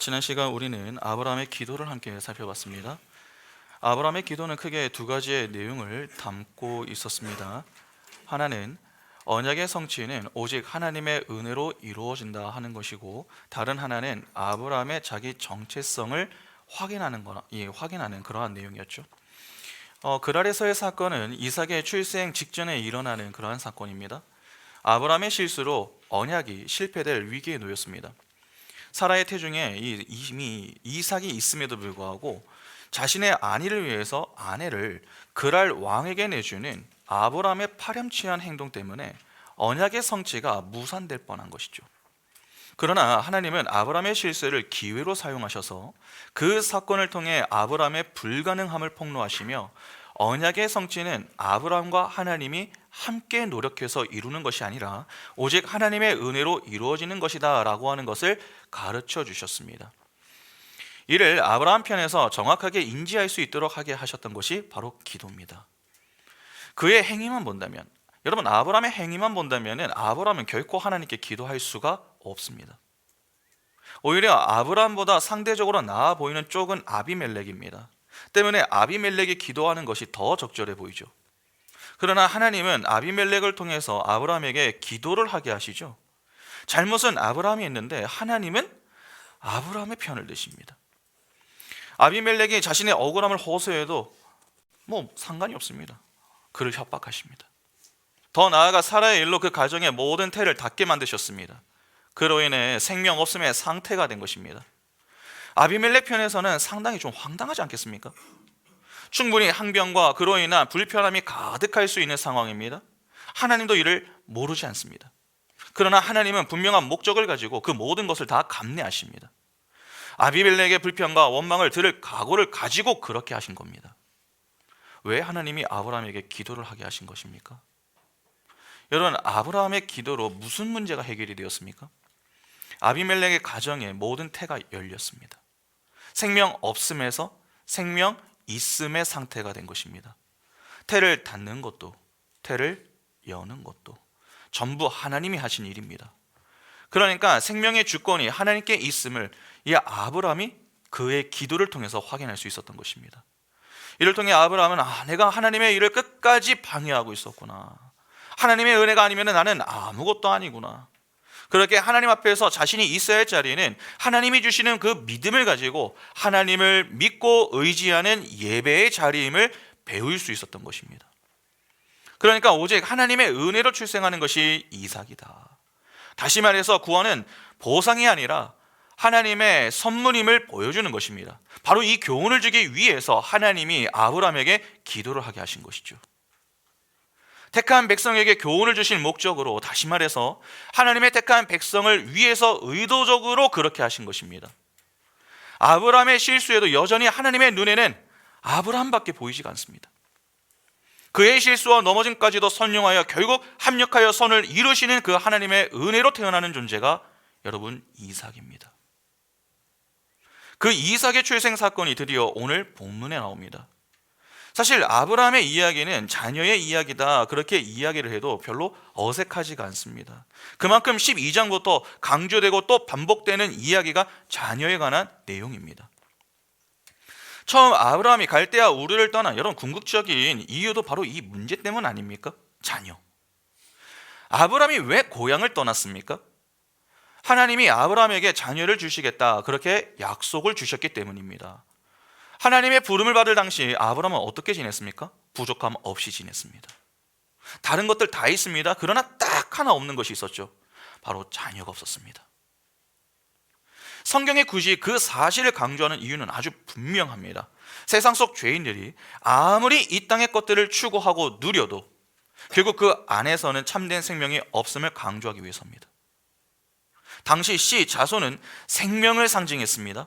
지난 시간 우리는 아브라함의 기도를 함께 살펴봤습니다. 아브라함의 기도는 크게 두 가지의 내용을 담고 있었습니다. 하나는 언약의 성취는 오직 하나님의 은혜로 이루어진다 하는 것이고, 다른 하나는 아브라함의 자기 정체성을 확인하는 그러한 내용이었죠. 그랄에서의 사건은 이삭의 출생 직전에 일어나는 그러한 사건입니다. 아브라함의 실수로 언약이 실패될 위기에 놓였습니다. 사라의 태중에 이미 이삭이 있음에도 불구하고 자신의 안위를 위해서 아내를 그랄 왕에게 내주는 아브라함의 파렴치한 행동 때문에 언약의 성취가 무산될 뻔한 것이죠. 그러나 하나님은 아브라함의 실수를 기회로 사용하셔서 그 사건을 통해 아브라함의 불가능함을 폭로하시며, 언약의 성취는 아브라함과 하나님이 함께 노력해서 이루는 것이 아니라 오직 하나님의 은혜로 이루어지는 것이다 라고 하는 것을 가르쳐 주셨습니다. 이를 아브라함 편에서 정확하게 인지할 수 있도록 하게 하셨던 것이 바로 기도입니다. 그의 행위만 본다면, 여러분, 아브라함의 행위만 본다면 아브라함은 결코 하나님께 기도할 수가 없습니다. 오히려 아브라함보다 상대적으로 나아 보이는 쪽은 아비멜렉입니다. 때문에 아비멜렉이 기도하는 것이 더 적절해 보이죠. 그러나 하나님은 아비멜렉을 통해서 아브라함에게 기도를 하게 하시죠. 잘못은 아브라함이 했는데 하나님은 아브라함의 편을 드십니다. 아비멜렉이 자신의 억울함을 호소해도 상관이 없습니다. 그를 협박하십니다. 더 나아가 사라의 일로 그 가정의 모든 태를 닿게 만드셨습니다. 그로 인해 생명 없음의 상태가 된 것입니다. 아비멜렉 편에서는 상당히 좀 황당하지 않겠습니까? 충분히 항변과 그로 인한 불편함이 가득할 수 있는 상황입니다. 하나님도 이를 모르지 않습니다. 그러나 하나님은 분명한 목적을 가지고 그 모든 것을 다 감내하십니다. 아비멜렉의 불평과 원망을 들을 각오를 가지고 그렇게 하신 겁니다. 왜 하나님이 아브라함에게 기도를 하게 하신 것입니까? 여러분, 아브라함의 기도로 무슨 문제가 해결이 되었습니까? 아비멜렉의 가정의 모든 태가 열렸습니다. 생명 없음에서 생명 있음의 상태가 된 것입니다. 태를 닫는 것도 태를 여는 것도 전부 하나님이 하신 일입니다. 그러니까 생명의 주권이 하나님께 있음을 이 아브라함이 그의 기도를 통해서 확인할 수 있었던 것입니다. 이를 통해 아브라함은 내가 하나님의 일을 끝까지 방해하고 있었구나. 하나님의 은혜가 아니면 나는 아무것도 아니구나. 그렇게 하나님 앞에서 자신이 있어야 할 자리에는 하나님이 주시는 그 믿음을 가지고 하나님을 믿고 의지하는 예배의 자리임을 배울 수 있었던 것입니다. 그러니까 오직 하나님의 은혜로 출생하는 것이 이삭이다. 다시 말해서 구원은 보상이 아니라 하나님의 선물임을 보여주는 것입니다. 바로 이 교훈을 주기 위해서 하나님이 아브라함에게 기도를 하게 하신 것이죠. 택한 백성에게 교훈을 주실 목적으로, 다시 말해서 하나님의 택한 백성을 위해서 의도적으로 그렇게 하신 것입니다. 아브라함의 실수에도 여전히 하나님의 눈에는 아브라함밖에 보이지가 않습니다. 그의 실수와 넘어짐까지도 선용하여 결국 합력하여 선을 이루시는 그 하나님의 은혜로 태어나는 존재가 여러분 이삭입니다. 그 이삭의 출생 사건이 드디어 오늘 본문에 나옵니다. 사실 아브라함의 이야기는 자녀의 이야기다 그렇게 이야기를 해도 별로 어색하지가 않습니다. 그만큼 12장부터 강조되고 또 반복되는 이야기가 자녀에 관한 내용입니다. 처음 아브라함이 갈대아 우르를 떠난 여러분 궁극적인 이유도 바로 이 문제 때문 아닙니까? 자녀. 아브라함이 왜 고향을 떠났습니까? 하나님이 아브라함에게 자녀를 주시겠다 그렇게 약속을 주셨기 때문입니다. 하나님의 부름을 받을 당시 아브라함은 어떻게 지냈습니까? 부족함 없이 지냈습니다. 다른 것들 다 있습니다. 그러나 딱 하나 없는 것이 있었죠. 바로 자녀가 없었습니다. 성경이 굳이 그 사실을 강조하는 이유는 아주 분명합니다. 세상 속 죄인들이 아무리 이 땅의 것들을 추구하고 누려도 결국 그 안에서는 참된 생명이 없음을 강조하기 위해서입니다. 당시 씨, 자손은 생명을 상징했습니다.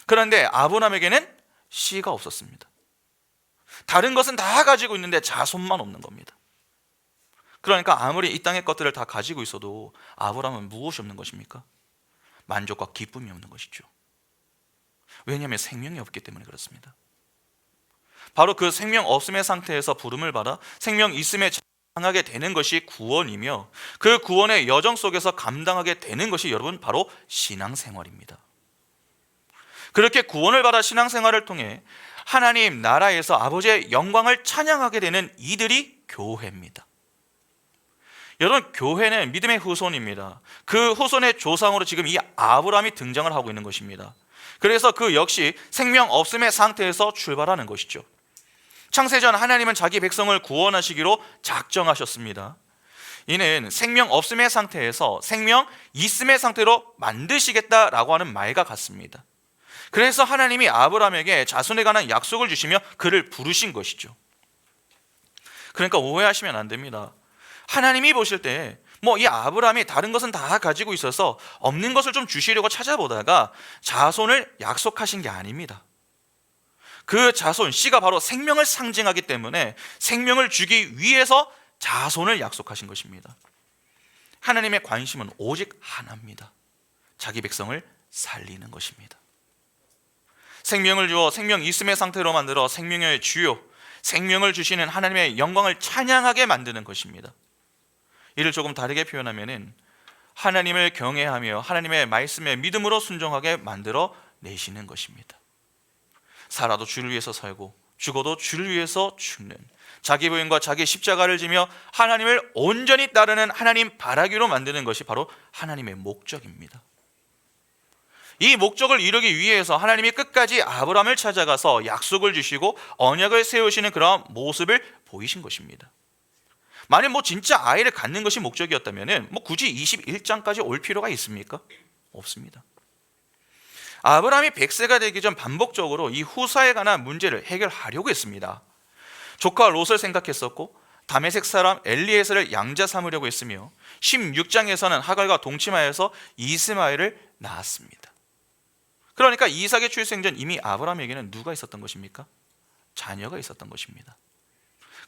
그런데 아브라함에게는 씨가 없었습니다. 다른 것은 다 가지고 있는데 자손만 없는 겁니다. 그러니까 아무리 이 땅의 것들을 다 가지고 있어도 아브라함은 무엇이 없는 것입니까? 만족과 기쁨이 없는 것이죠. 왜냐하면 생명이 없기 때문에 그렇습니다. 바로 그 생명 없음의 상태에서 부름을 받아 생명 있음에 감당하게 되는 것이 구원이며, 그 구원의 여정 속에서 감당하게 되는 것이 여러분 바로 신앙생활입니다. 그렇게 구원을 받아 신앙생활을 통해 하나님 나라에서 아버지의 영광을 찬양하게 되는 이들이 교회입니다. 여러분, 교회는 믿음의 후손입니다. 그 후손의 조상으로 지금 이 아브라함이 등장을 하고 있는 것입니다. 그래서 그 역시 생명 없음의 상태에서 출발하는 것이죠. 창세전 하나님은 자기 백성을 구원하시기로 작정하셨습니다. 이는 생명 없음의 상태에서 생명 있음의 상태로 만드시겠다라고 하는 말과 같습니다. 그래서 하나님이 아브라함에게 자손에 관한 약속을 주시며 그를 부르신 것이죠. 그러니까 오해하시면 안 됩니다. 하나님이 보실 때 이 아브라함이 다른 것은 다 가지고 있어서 없는 것을 좀 주시려고 찾아보다가 자손을 약속하신 게 아닙니다. 그 자손, 씨가 바로 생명을 상징하기 때문에 생명을 주기 위해서 자손을 약속하신 것입니다. 하나님의 관심은 오직 하나입니다. 자기 백성을 살리는 것입니다. 생명을 주어 생명 있음의 상태로 만들어 생명의 주요, 생명을 주시는 하나님의 영광을 찬양하게 만드는 것입니다. 이를 조금 다르게 표현하면 하나님을 경외하며 하나님의 말씀에 믿음으로 순종하게 만들어 내시는 것입니다. 살아도 주를 위해서 살고 죽어도 주를 위해서 죽는, 자기 부인과 자기 십자가를 지며 하나님을 온전히 따르는 하나님 바라기로 만드는 것이 바로 하나님의 목적입니다. 이 목적을 이루기 위해서 하나님이 끝까지 아브라함을 찾아가서 약속을 주시고 언약을 세우시는 그런 모습을 보이신 것입니다. 만약 진짜 아이를 갖는 것이 목적이었다면 굳이 21장까지 올 필요가 있습니까? 없습니다. 아브라함이 100세가 되기 전 반복적으로 이 후사에 관한 문제를 해결하려고 했습니다. 조카 롯을 생각했었고 다메섹 사람 엘리에셀을 양자 삼으려고 했으며 16장에서는 하갈과 동침하여서 이스마엘을 낳았습니다. 그러니까 이삭의 출생 전 이미 아브라함에게는 누가 있었던 것입니까? 자녀가 있었던 것입니다.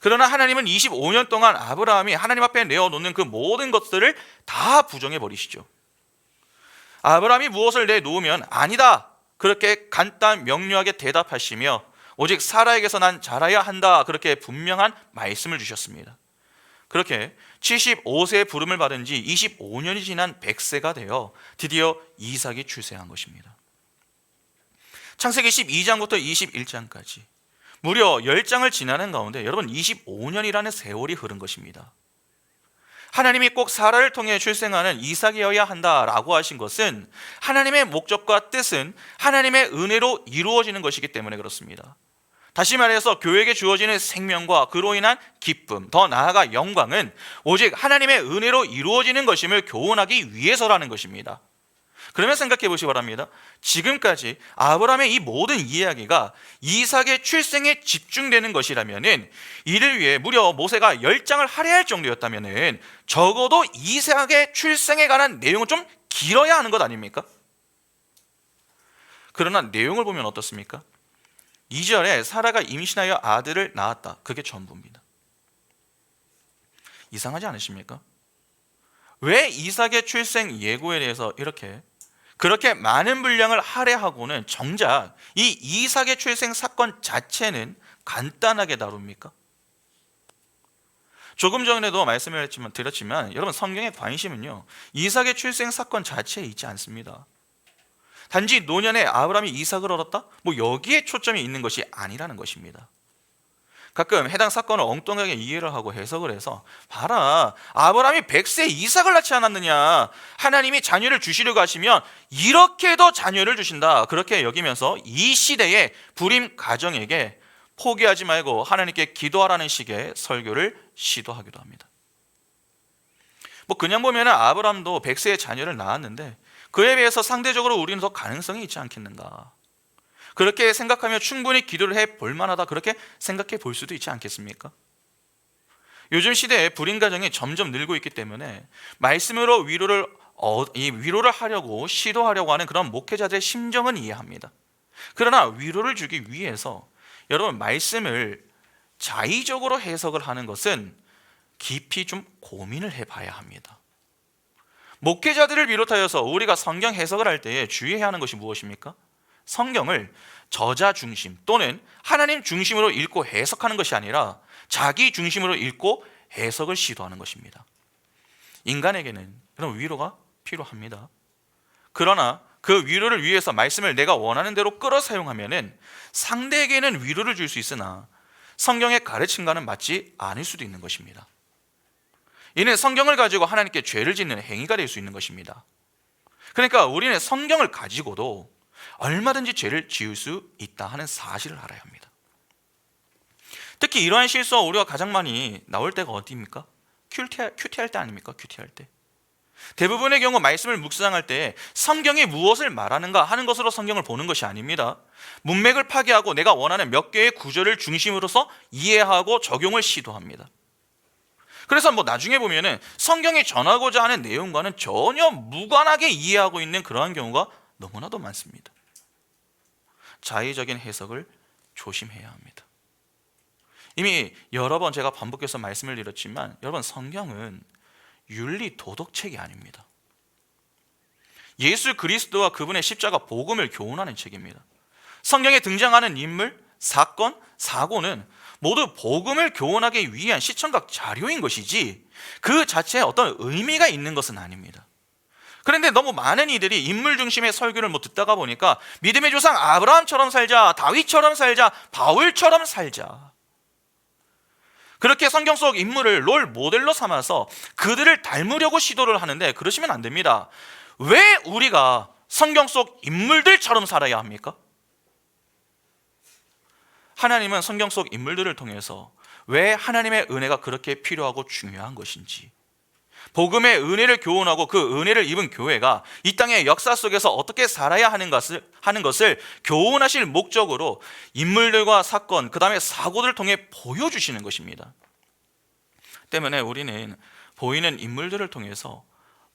그러나 하나님은 25년 동안 아브라함이 하나님 앞에 내어놓는 그 모든 것들을 다 부정해 버리시죠. 아브라함이 무엇을 내놓으면 아니다, 그렇게 간단 명료하게 대답하시며 오직 사라에게서 난 자라야 한다, 그렇게 분명한 말씀을 주셨습니다. 그렇게 75세의 부름을 받은 지 25년이 지난 100세가 되어 드디어 이삭이 출생한 것입니다. 창세기 12장부터 21장까지 무려 10장을 지나는 가운데 여러분 25년이라는 세월이 흐른 것입니다. 하나님이 꼭 사라를 통해 출생하는 이삭이어야 한다라고 하신 것은 하나님의 목적과 뜻은 하나님의 은혜로 이루어지는 것이기 때문에 그렇습니다. 다시 말해서 교회에게 주어지는 생명과 그로 인한 기쁨, 더 나아가 영광은 오직 하나님의 은혜로 이루어지는 것임을 교훈하기 위해서라는 것입니다. 그러면 생각해 보시기 바랍니다. 지금까지 아브라함의 이 모든 이야기가 이삭의 출생에 집중되는 것이라면 이를 위해 무려 모세가 10장을 할애할 정도였다면 적어도 이삭의 출생에 관한 내용은 좀 길어야 하는 것 아닙니까? 그러나 내용을 보면 어떻습니까? 2절에 사라가 임신하여 아들을 낳았다. 그게 전부입니다. 이상하지 않으십니까? 왜 이삭의 출생 예고에 대해서 그렇게 많은 분량을 할애하고는 정작 이 이삭의 출생 사건 자체는 간단하게 다룹니까? 조금 전에도 말씀을 드렸지만 여러분, 성경의 관심은요 이삭의 출생 사건 자체에 있지 않습니다. 단지 노년에 아브라함이 이삭을 얻었다? 여기에 초점이 있는 것이 아니라는 것입니다. 가끔 해당 사건을 엉뚱하게 이해를 하고 해석을 해서 봐라, 아브라함이 100세 이삭을 낳지 않았느냐, 하나님이 자녀를 주시려고 하시면 이렇게 더 자녀를 주신다, 그렇게 여기면서 이 시대의 불임 가정에게 포기하지 말고 하나님께 기도하라는 식의 설교를 시도하기도 합니다. 그냥 보면 아브라함도 100세의 자녀를 낳았는데 그에 비해서 상대적으로 우리는 더 가능성이 있지 않겠는가, 그렇게 생각하며 충분히 기도를 해볼 만하다, 그렇게 생각해 볼 수도 있지 않겠습니까? 요즘 시대에 불임 가정이 점점 늘고 있기 때문에 말씀으로 위로를 하려고 시도하려고 하는 그런 목회자들의 심정은 이해합니다. 그러나 위로를 주기 위해서 여러분, 말씀을 자의적으로 해석을 하는 것은 깊이 좀 고민을 해봐야 합니다. 목회자들을 비롯하여서 우리가 성경 해석을 할 때에 주의해야 하는 것이 무엇입니까? 성경을 저자 중심 또는 하나님 중심으로 읽고 해석하는 것이 아니라 자기 중심으로 읽고 해석을 시도하는 것입니다. 인간에게는 그런 위로가 필요합니다. 그러나 그 위로를 위해서 말씀을 내가 원하는 대로 끌어 사용하면은 상대에게는 위로를 줄 수 있으나 성경의 가르침과는 맞지 않을 수도 있는 것입니다. 이는 성경을 가지고 하나님께 죄를 짓는 행위가 될 수 있는 것입니다. 그러니까 우리는 성경을 가지고도 얼마든지 죄를 지을 수 있다 하는 사실을 알아야 합니다. 특히 이러한 실수가 우리가 가장 많이 나올 때가 어디입니까? 큐티할 때 아닙니까? 큐티할 때. 대부분의 경우 말씀을 묵상할 때 성경이 무엇을 말하는가 하는 것으로 성경을 보는 것이 아닙니다. 문맥을 파괴하고 내가 원하는 몇 개의 구절을 중심으로서 이해하고 적용을 시도합니다. 그래서 나중에 보면은 성경이 전하고자 하는 내용과는 전혀 무관하게 이해하고 있는 그러한 경우가 너무나도 많습니다. 자의적인 해석을 조심해야 합니다. 이미 여러 번 제가 반복해서 말씀을 드렸지만 여러분, 성경은 윤리 도덕책이 아닙니다. 예수 그리스도와 그분의 십자가 복음을 교훈하는 책입니다. 성경에 등장하는 인물, 사건, 사고는 모두 복음을 교훈하기 위한 시청각 자료인 것이지 그 자체에 어떤 의미가 있는 것은 아닙니다. 그런데 너무 많은 이들이 인물 중심의 설교를 듣다가 보니까 믿음의 조상 아브라함처럼 살자, 다윗처럼 살자, 바울처럼 살자, 그렇게 성경 속 인물을 롤 모델로 삼아서 그들을 닮으려고 시도를 하는데 그러시면 안 됩니다. 왜 우리가 성경 속 인물들처럼 살아야 합니까? 하나님은 성경 속 인물들을 통해서 왜 하나님의 은혜가 그렇게 필요하고 중요한 것인지, 복음의 은혜를 교훈하고 그 은혜를 입은 교회가 이 땅의 역사 속에서 어떻게 살아야 하는 것을 교훈하실 목적으로 인물들과 사건, 그 다음에 사고들을 통해 보여주시는 것입니다. 때문에 우리는 보이는 인물들을 통해서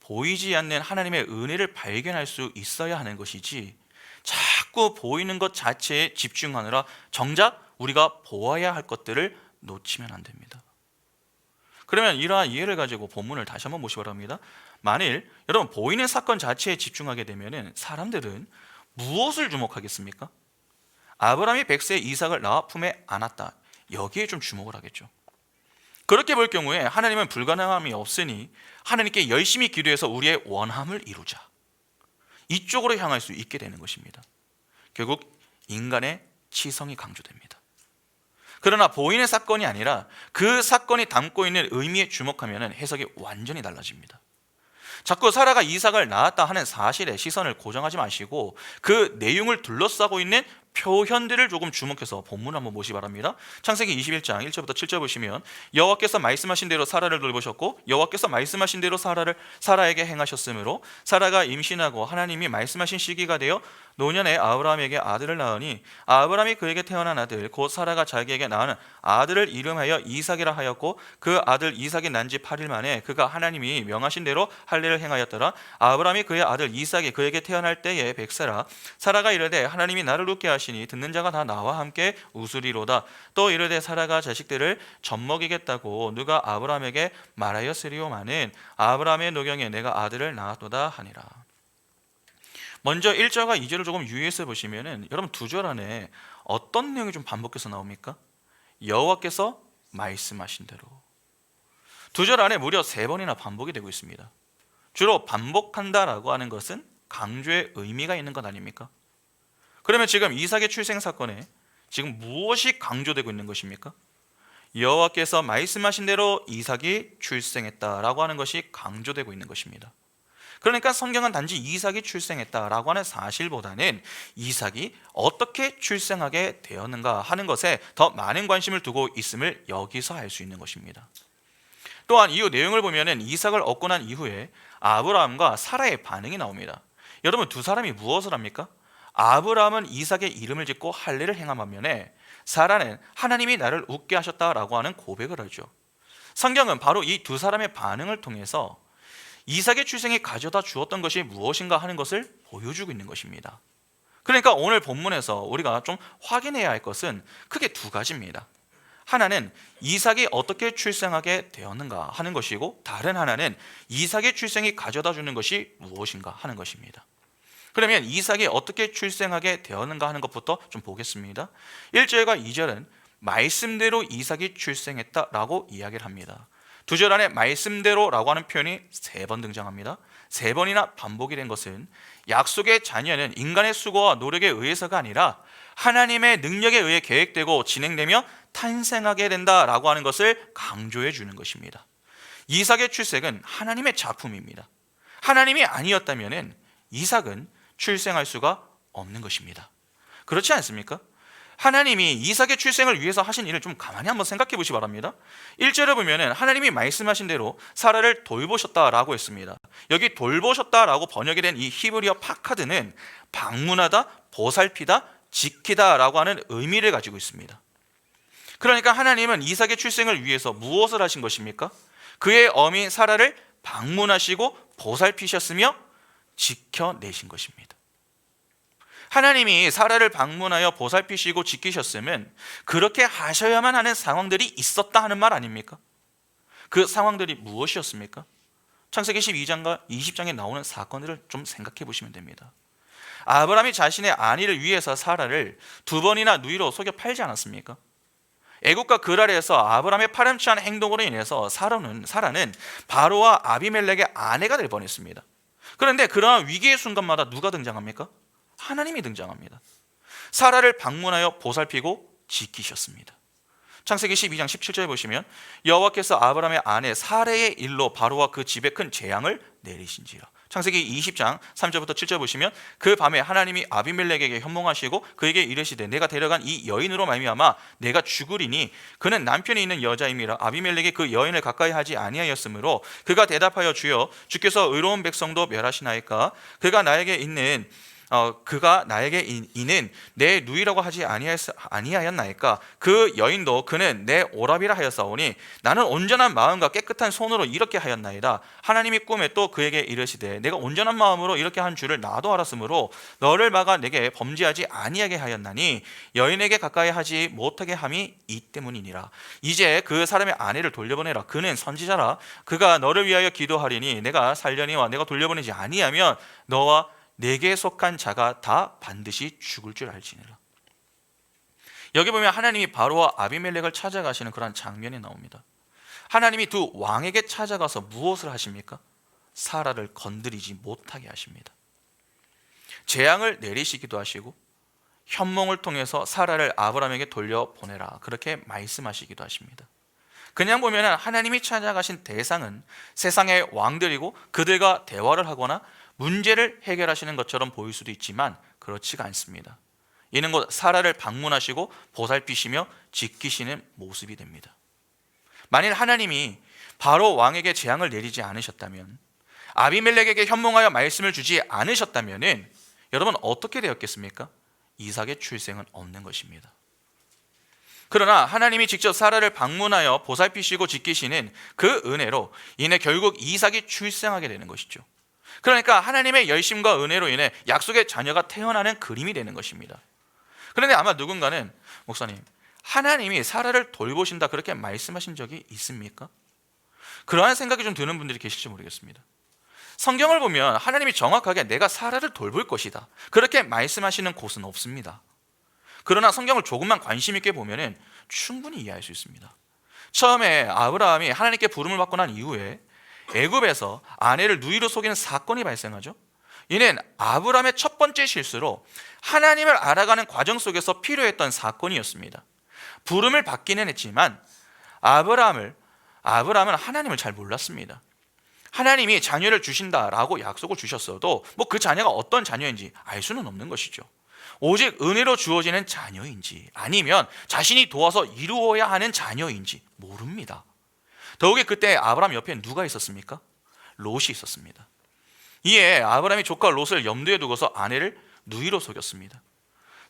보이지 않는 하나님의 은혜를 발견할 수 있어야 하는 것이지, 자꾸 보이는 것 자체에 집중하느라 정작 우리가 보아야 할 것들을 놓치면 안 됩니다. 그러면 이러한 이해를 가지고 본문을 다시 한번 보시기 바랍니다. 만일 여러분 보이는 사건 자체에 집중하게 되면 사람들은 무엇을 주목하겠습니까? 아브라함이 100세에 이삭을 낳아 품에 안았다, 여기에 좀 주목을 하겠죠. 그렇게 볼 경우에 하나님은 불가능함이 없으니 하나님께 열심히 기도해서 우리의 원함을 이루자, 이쪽으로 향할 수 있게 되는 것입니다. 결국 인간의 치성이 강조됩니다. 그러나 보이는 사건이 아니라 그 사건이 담고 있는 의미에 주목하면 해석이 완전히 달라집니다. 자꾸 사라가 이삭을 낳았다 하는 사실에 시선을 고정하지 마시고 그 내용을 둘러싸고 있는 표현들을 조금 주목해서 본문을 한번 보시기 바랍니다. 창세기 21장 1절부터 7절 보시면, 여호와께서 말씀하신 대로 사라를 돌보셨고 여호와께서 말씀하신 대로 사라에게 행하셨으므로 사라가 임신하고 하나님이 말씀하신 시기가 되어 노년에 아브라함에게 아들을 낳으니 아브라함이 그에게 태어난 아들 곧 사라가 자기에게 낳은 아들을 이름하여 이삭이라 하였고 그 아들 이삭이 난 지 8일 만에 그가 하나님이 명하신 대로 할례를 행하였더라. 아브라함이 그의 아들 이삭이 그에게 태어날 때에 100세라. 사라가 이르되 하나님이 나를 웃게 하시니 듣는 자가 다 나와 함께 웃으리로다. 또 이르되 사라가 자식들을 젖먹이겠다고 누가 아브라함에게 말하였으리오마는 아브라함의 노경에 내가 아들을 낳았도다 하니라. 먼저 1절과 2절을 조금 유의해서 보시면은 여러분, 2절 안에 어떤 내용이 좀 반복해서 나옵니까? 여호와께서 말씀하신 대로. 2절 안에 무려 3번이나 반복이 되고 있습니다. 주로 반복한다라고 하는 것은 강조의 의미가 있는 것 아닙니까? 그러면 지금 이삭의 출생 사건에 지금 무엇이 강조되고 있는 것입니까? 여호와께서 말씀하신 대로 이삭이 출생했다라고 하는 것이 강조되고 있는 것입니다. 그러니까 성경은 단지 이삭이 출생했다라고 하는 사실보다는 이삭이 어떻게 출생하게 되었는가 하는 것에 더 많은 관심을 두고 있음을 여기서 알 수 있는 것입니다. 또한 이후 내용을 보면 이삭을 얻고 난 이후에 아브라함과 사라의 반응이 나옵니다. 여러분, 두 사람이 무엇을 합니까? 아브라함은 이삭의 이름을 짓고 할례를 행한 반면에 사라는 하나님이 나를 웃게 하셨다라고 하는 고백을 하죠. 성경은 바로 이 두 사람의 반응을 통해서 이삭의 출생이 가져다 주었던 것이 무엇인가 하는 것을 보여주고 있는 것입니다. 그러니까 오늘 본문에서 우리가 좀 확인해야 할 것은 크게 두 가지입니다. 하나는 이삭이 어떻게 출생하게 되었는가 하는 것이고, 다른 하나는 이삭의 출생이 가져다 주는 것이 무엇인가 하는 것입니다. 그러면 이삭이 어떻게 출생하게 되었는가 하는 것부터 좀 보겠습니다. 1절과 2절은 말씀대로 이삭이 출생했다라고 이야기를 합니다. 두 절 안에 말씀대로라고 하는 표현이 3번 등장합니다. 3번이나 반복이 된 것은 약속의 자녀는 인간의 수고와 노력에 의해서가 아니라 하나님의 능력에 의해 계획되고 진행되며 탄생하게 된다라고 하는 것을 강조해 주는 것입니다. 이삭의 출생은 하나님의 작품입니다. 하나님이 아니었다면 이삭은 출생할 수가 없는 것입니다. 그렇지 않습니까? 하나님이 이삭의 출생을 위해서 하신 일을 좀 가만히 한번 생각해 보시기 바랍니다. 1절에 보면 하나님이 말씀하신 대로 사라를 돌보셨다라고 했습니다. 여기 돌보셨다라고 번역이 된 이 히브리어 파카드는 방문하다, 보살피다, 지키다라고 하는 의미를 가지고 있습니다. 그러니까 하나님은 이삭의 출생을 위해서 무엇을 하신 것입니까? 그의 어미 사라를 방문하시고 보살피셨으며 지켜내신 것입니다. 하나님이 사라를 방문하여 보살피시고 지키셨으면 그렇게 하셔야만 하는 상황들이 있었다 하는 말 아닙니까? 그 상황들이 무엇이었습니까? 창세기 12장과 20장에 나오는 사건들을 좀 생각해 보시면 됩니다. 아브라함이 자신의 아내를 위해서 사라를 2번이나 누이로 속여 팔지 않았습니까? 애국과 그랄에서 아브라함의 파렴치한 행동으로 인해서 사라는 바로와 아비멜렉의 아내가 될 뻔했습니다. 그런데 그러한 위기의 순간마다 누가 등장합니까? 하나님이 등장합니다. 사라를 방문하여 보살피고 지키셨습니다. 창세기 12장 17절에 보시면 여호와께서 아브라함의 아내 사레의 일로 바로와 그 집에 큰 재앙을 내리신지라. 창세기 20장 3절부터 7절 보시면 그 밤에 하나님이 아비멜렉에게 현몽하시고 그에게 이르시되 내가 데려간 이 여인으로 말미암아 내가 죽으리니 그는 남편이 있는 여자임이라. 아비멜렉이 그 여인을 가까이 하지 아니하였으므로 그가 대답하여 주여 주께서 의로운 백성도 멸하시나이까. 그가 나에게 이는 내 누이라고 하지 아니하였나이까. 그 여인도 그는 내 오라비라 하였사오니 나는 온전한 마음과 깨끗한 손으로 이렇게 하였나이다. 하나님이 꿈에 또 그에게 이르시되 내가 온전한 마음으로 이렇게 한 줄을 나도 알았으므로 너를 막아 내게 범죄하지 아니하게 하였나니 여인에게 가까이 하지 못하게 함이 이 때문이니라. 이제 그 사람의 아내를 돌려보내라. 그는 선지자라. 그가 너를 위하여 기도하리니 내가 살려니와 내가 돌려보내지 아니하면 너와 내게 속한 자가 다 반드시 죽을 줄 알지니라. 여기 보면 하나님이 바로와 아비멜렉을 찾아가시는 그런 장면이 나옵니다. 하나님이 두 왕에게 찾아가서 무엇을 하십니까? 사라를 건드리지 못하게 하십니다. 재앙을 내리시기도 하시고 현몽을 통해서 사라를 아브라함에게 돌려보내라 그렇게 말씀하시기도 하십니다. 그냥 보면 하나님이 찾아가신 대상은 세상의 왕들이고 그들과 대화를 하거나 문제를 해결하시는 것처럼 보일 수도 있지만 그렇지가 않습니다. 이는 곧 사라를 방문하시고 보살피시며 지키시는 모습이 됩니다. 만일 하나님이 바로 왕에게 재앙을 내리지 않으셨다면, 아비멜렉에게 현몽하여 말씀을 주지 않으셨다면 여러분 어떻게 되었겠습니까? 이삭의 출생은 없는 것입니다. 그러나 하나님이 직접 사라를 방문하여 보살피시고 지키시는 그 은혜로 인해 결국 이삭이 출생하게 되는 것이죠. 그러니까 하나님의 열심과 은혜로 인해 약속의 자녀가 태어나는 그림이 되는 것입니다. 그런데 아마 누군가는 목사님, 하나님이 사라를 돌보신다 그렇게 말씀하신 적이 있습니까? 그러한 생각이 좀 드는 분들이 계실지 모르겠습니다. 성경을 보면 하나님이 정확하게 내가 사라를 돌볼 것이다 그렇게 말씀하시는 곳은 없습니다. 그러나 성경을 조금만 관심 있게 보면 충분히 이해할 수 있습니다. 처음에 아브라함이 하나님께 부름을 받고 난 이후에 애굽에서 아내를 누이로 속이는 사건이 발생하죠. 이는 아브라함의 첫 번째 실수로 하나님을 알아가는 과정 속에서 필요했던 사건이었습니다. 부름을 받기는 했지만 아브라함은 하나님을 잘 몰랐습니다. 하나님이 자녀를 주신다라고 약속을 주셨어도 그 자녀가 어떤 자녀인지 알 수는 없는 것이죠. 오직 은혜로 주어지는 자녀인지 아니면 자신이 도와서 이루어야 하는 자녀인지 모릅니다. 더욱이 그때 아브라함 옆에 누가 있었습니까? 롯이 있었습니다. 이에 아브라함이 조카 롯을 염두에 두고서 아내를 누이로 속였습니다.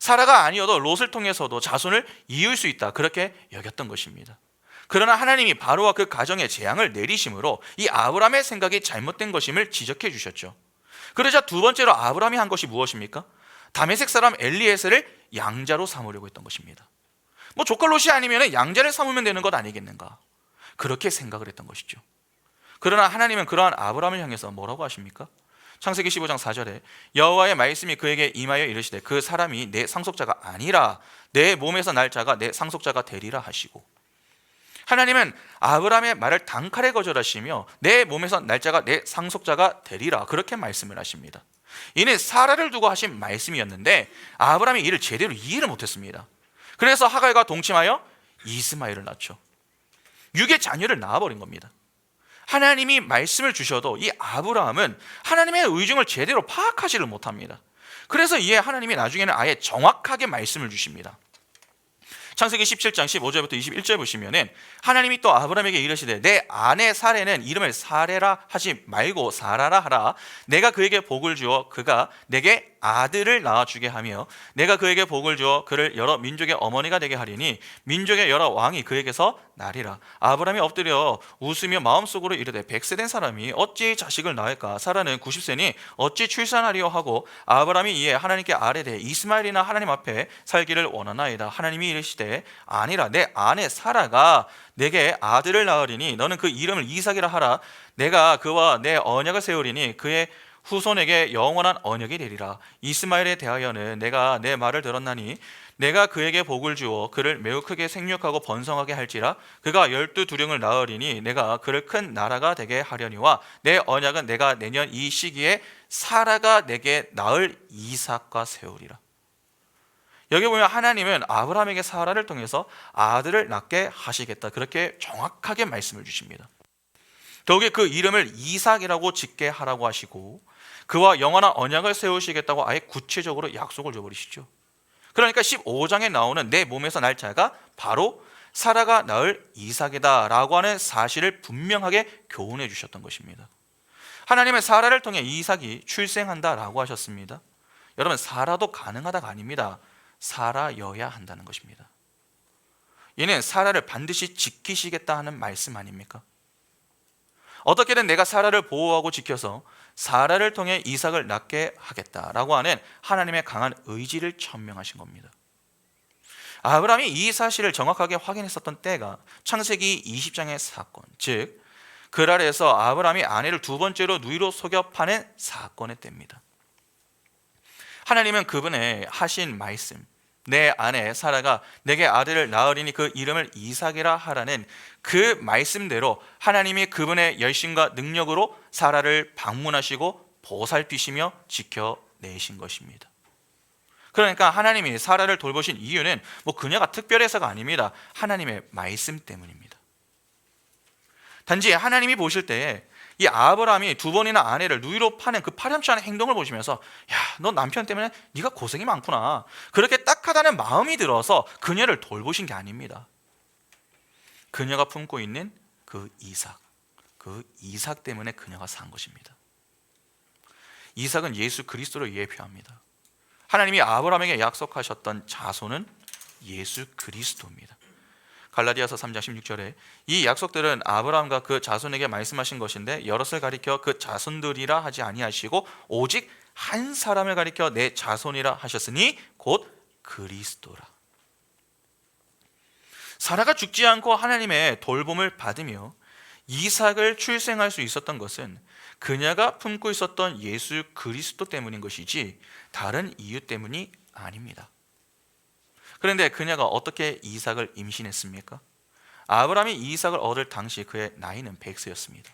사라가 아니어도 롯을 통해서도 자손을 이을 수 있다 그렇게 여겼던 것입니다. 그러나 하나님이 바로와 그 가정에 재앙을 내리심으로 이 아브라함의 생각이 잘못된 것임을 지적해 주셨죠. 그러자 두 번째로 아브라함이 한 것이 무엇입니까? 다메섹 사람 엘리에셀을 양자로 삼으려고 했던 것입니다. 조카 롯이 아니면 양자를 삼으면 되는 것 아니겠는가 그렇게 생각을 했던 것이죠. 그러나 하나님은 그러한 아브라함을 향해서 뭐라고 하십니까? 창세기 15장 4절에 여호와의 말씀이 그에게 임하여 이르시되 그 사람이 내 상속자가 아니라 내 몸에서 날 자가 내 상속자가 되리라 하시고, 하나님은 아브라함의 말을 단칼에 거절하시며 내 몸에서 날짜가 내 상속자가 되리라 그렇게 말씀을 하십니다. 이는 사라를 두고 하신 말씀이었는데 아브라함이 이를 제대로 이해를 못했습니다. 그래서 하갈과 동침하여 이스마엘을 낳죠. 육의 자녀를 낳아버린 겁니다. 하나님이 말씀을 주셔도 이 아브라함은 하나님의 의중을 제대로 파악하지를 못합니다. 그래서 이에 하나님이 나중에는 아예 정확하게 말씀을 주십니다. 창세기 17장 15절부터 21절 보시면은 하나님이 또 아브라함에게 이르시되 내 아내 사레는 이름을 사레라 하지 말고 사라라 하라. 내가 그에게 복을 주어 그가 내게 아들을 낳아주게 하며 내가 그에게 복을 주어 그를 여러 민족의 어머니가 되게 하리니 민족의 여러 왕이 그에게서 나리라. 아브라함이 엎드려 웃으며 마음속으로 이르되 100세 된 사람이 어찌 자식을 낳을까? 사라는 90세니 어찌 출산하리요 하고 아브라함이 이에 하나님께 아뢰되 이스마엘이나 하나님 앞에 살기를 원하나이다. 하나님이 이르시되 아니라 내 아내 사라가 내게 아들을 낳으리니 너는 그 이름을 이삭이라 하라. 내가 그와 내 언약을 세우리니 그의 후손에게 영원한 언약이 되리라. 이스마엘에 대하여는 내가 내 말을 들었나니 내가 그에게 복을 주어 그를 매우 크게 생육하고 번성하게 할지라. 그가 12두령을 낳으리니 내가 그를 큰 나라가 되게 하려니와 내 언약은 내가 내년 이 시기에 사라가 내게 낳을 이삭과 세우리라. 여기 보면 하나님은 아브라함에게 사라를 통해서 아들을 낳게 하시겠다 그렇게 정확하게 말씀을 주십니다. 더욱이 그 이름을 이삭이라고 짓게 하라고 하시고 그와 영원한 언약을 세우시겠다고 아예 구체적으로 약속을 줘버리시죠. 그러니까 15장에 나오는 내 몸에서 날 자가 바로 사라가 낳을 이삭이다 라고 하는 사실을 분명하게 교훈해 주셨던 것입니다. 하나님은 사라를 통해 이삭이 출생한다 라고 하셨습니다. 여러분, 사라도 가능하다가 아닙니다. 살아여야 한다는 것입니다. 이는 사라를 반드시 지키시겠다 하는 말씀 아닙니까? 어떻게든 내가 사라를 보호하고 지켜서 사라를 통해 이삭을 낳게 하겠다라고 하는 하나님의 강한 의지를 천명하신 겁니다. 아브라함이 이 사실을 정확하게 확인했었던 때가 창세기 20장의 사건, 즉 그랄에서 아브라함이 아내를 두 번째로 누이로 속여 파는 사건의 때입니다. 하나님은 그분의 하신 말씀, 내 아내 사라가 내게 아들을 낳으리니 그 이름을 이삭이라 하라는 그 말씀대로 하나님이 그분의 열심과 능력으로 사라를 방문하시고 보살피시며 지켜내신 것입니다. 그러니까 하나님이 사라를 돌보신 이유는 그녀가 특별해서가 아닙니다. 하나님의 말씀 때문입니다. 단지 하나님이 보실 때에 이 아브라함이 두 번이나 아내를 누이로 파는 그 파렴치 않은 행동을 보시면서 야, 너 남편 때문에 네가 고생이 많구나, 그렇게 딱하다는 마음이 들어서 그녀를 돌보신 게 아닙니다. 그녀가 품고 있는 그 이삭 때문에 그녀가 산 것입니다. 이삭은 예수 그리스도를 예표합니다. 하나님이 아브라함에게 약속하셨던 자손은 예수 그리스도입니다. 갈라디아서 3장 16절에 이 약속들은 아브라함과 그 자손에게 말씀하신 것인데 여럿을 가리켜 그 자손들이라 하지 아니하시고 오직 한 사람을 가리켜 내 자손이라 하셨으니 곧 그리스도라. 사라가 죽지 않고 하나님의 돌봄을 받으며 이삭을 출생할 수 있었던 것은 그녀가 품고 있었던 예수 그리스도 때문인 것이지 다른 이유 때문이 아닙니다. 그런데 그녀가 어떻게 이삭을 임신했습니까? 아브라함이 이삭을 얻을 당시 그의 나이는 100세였습니다.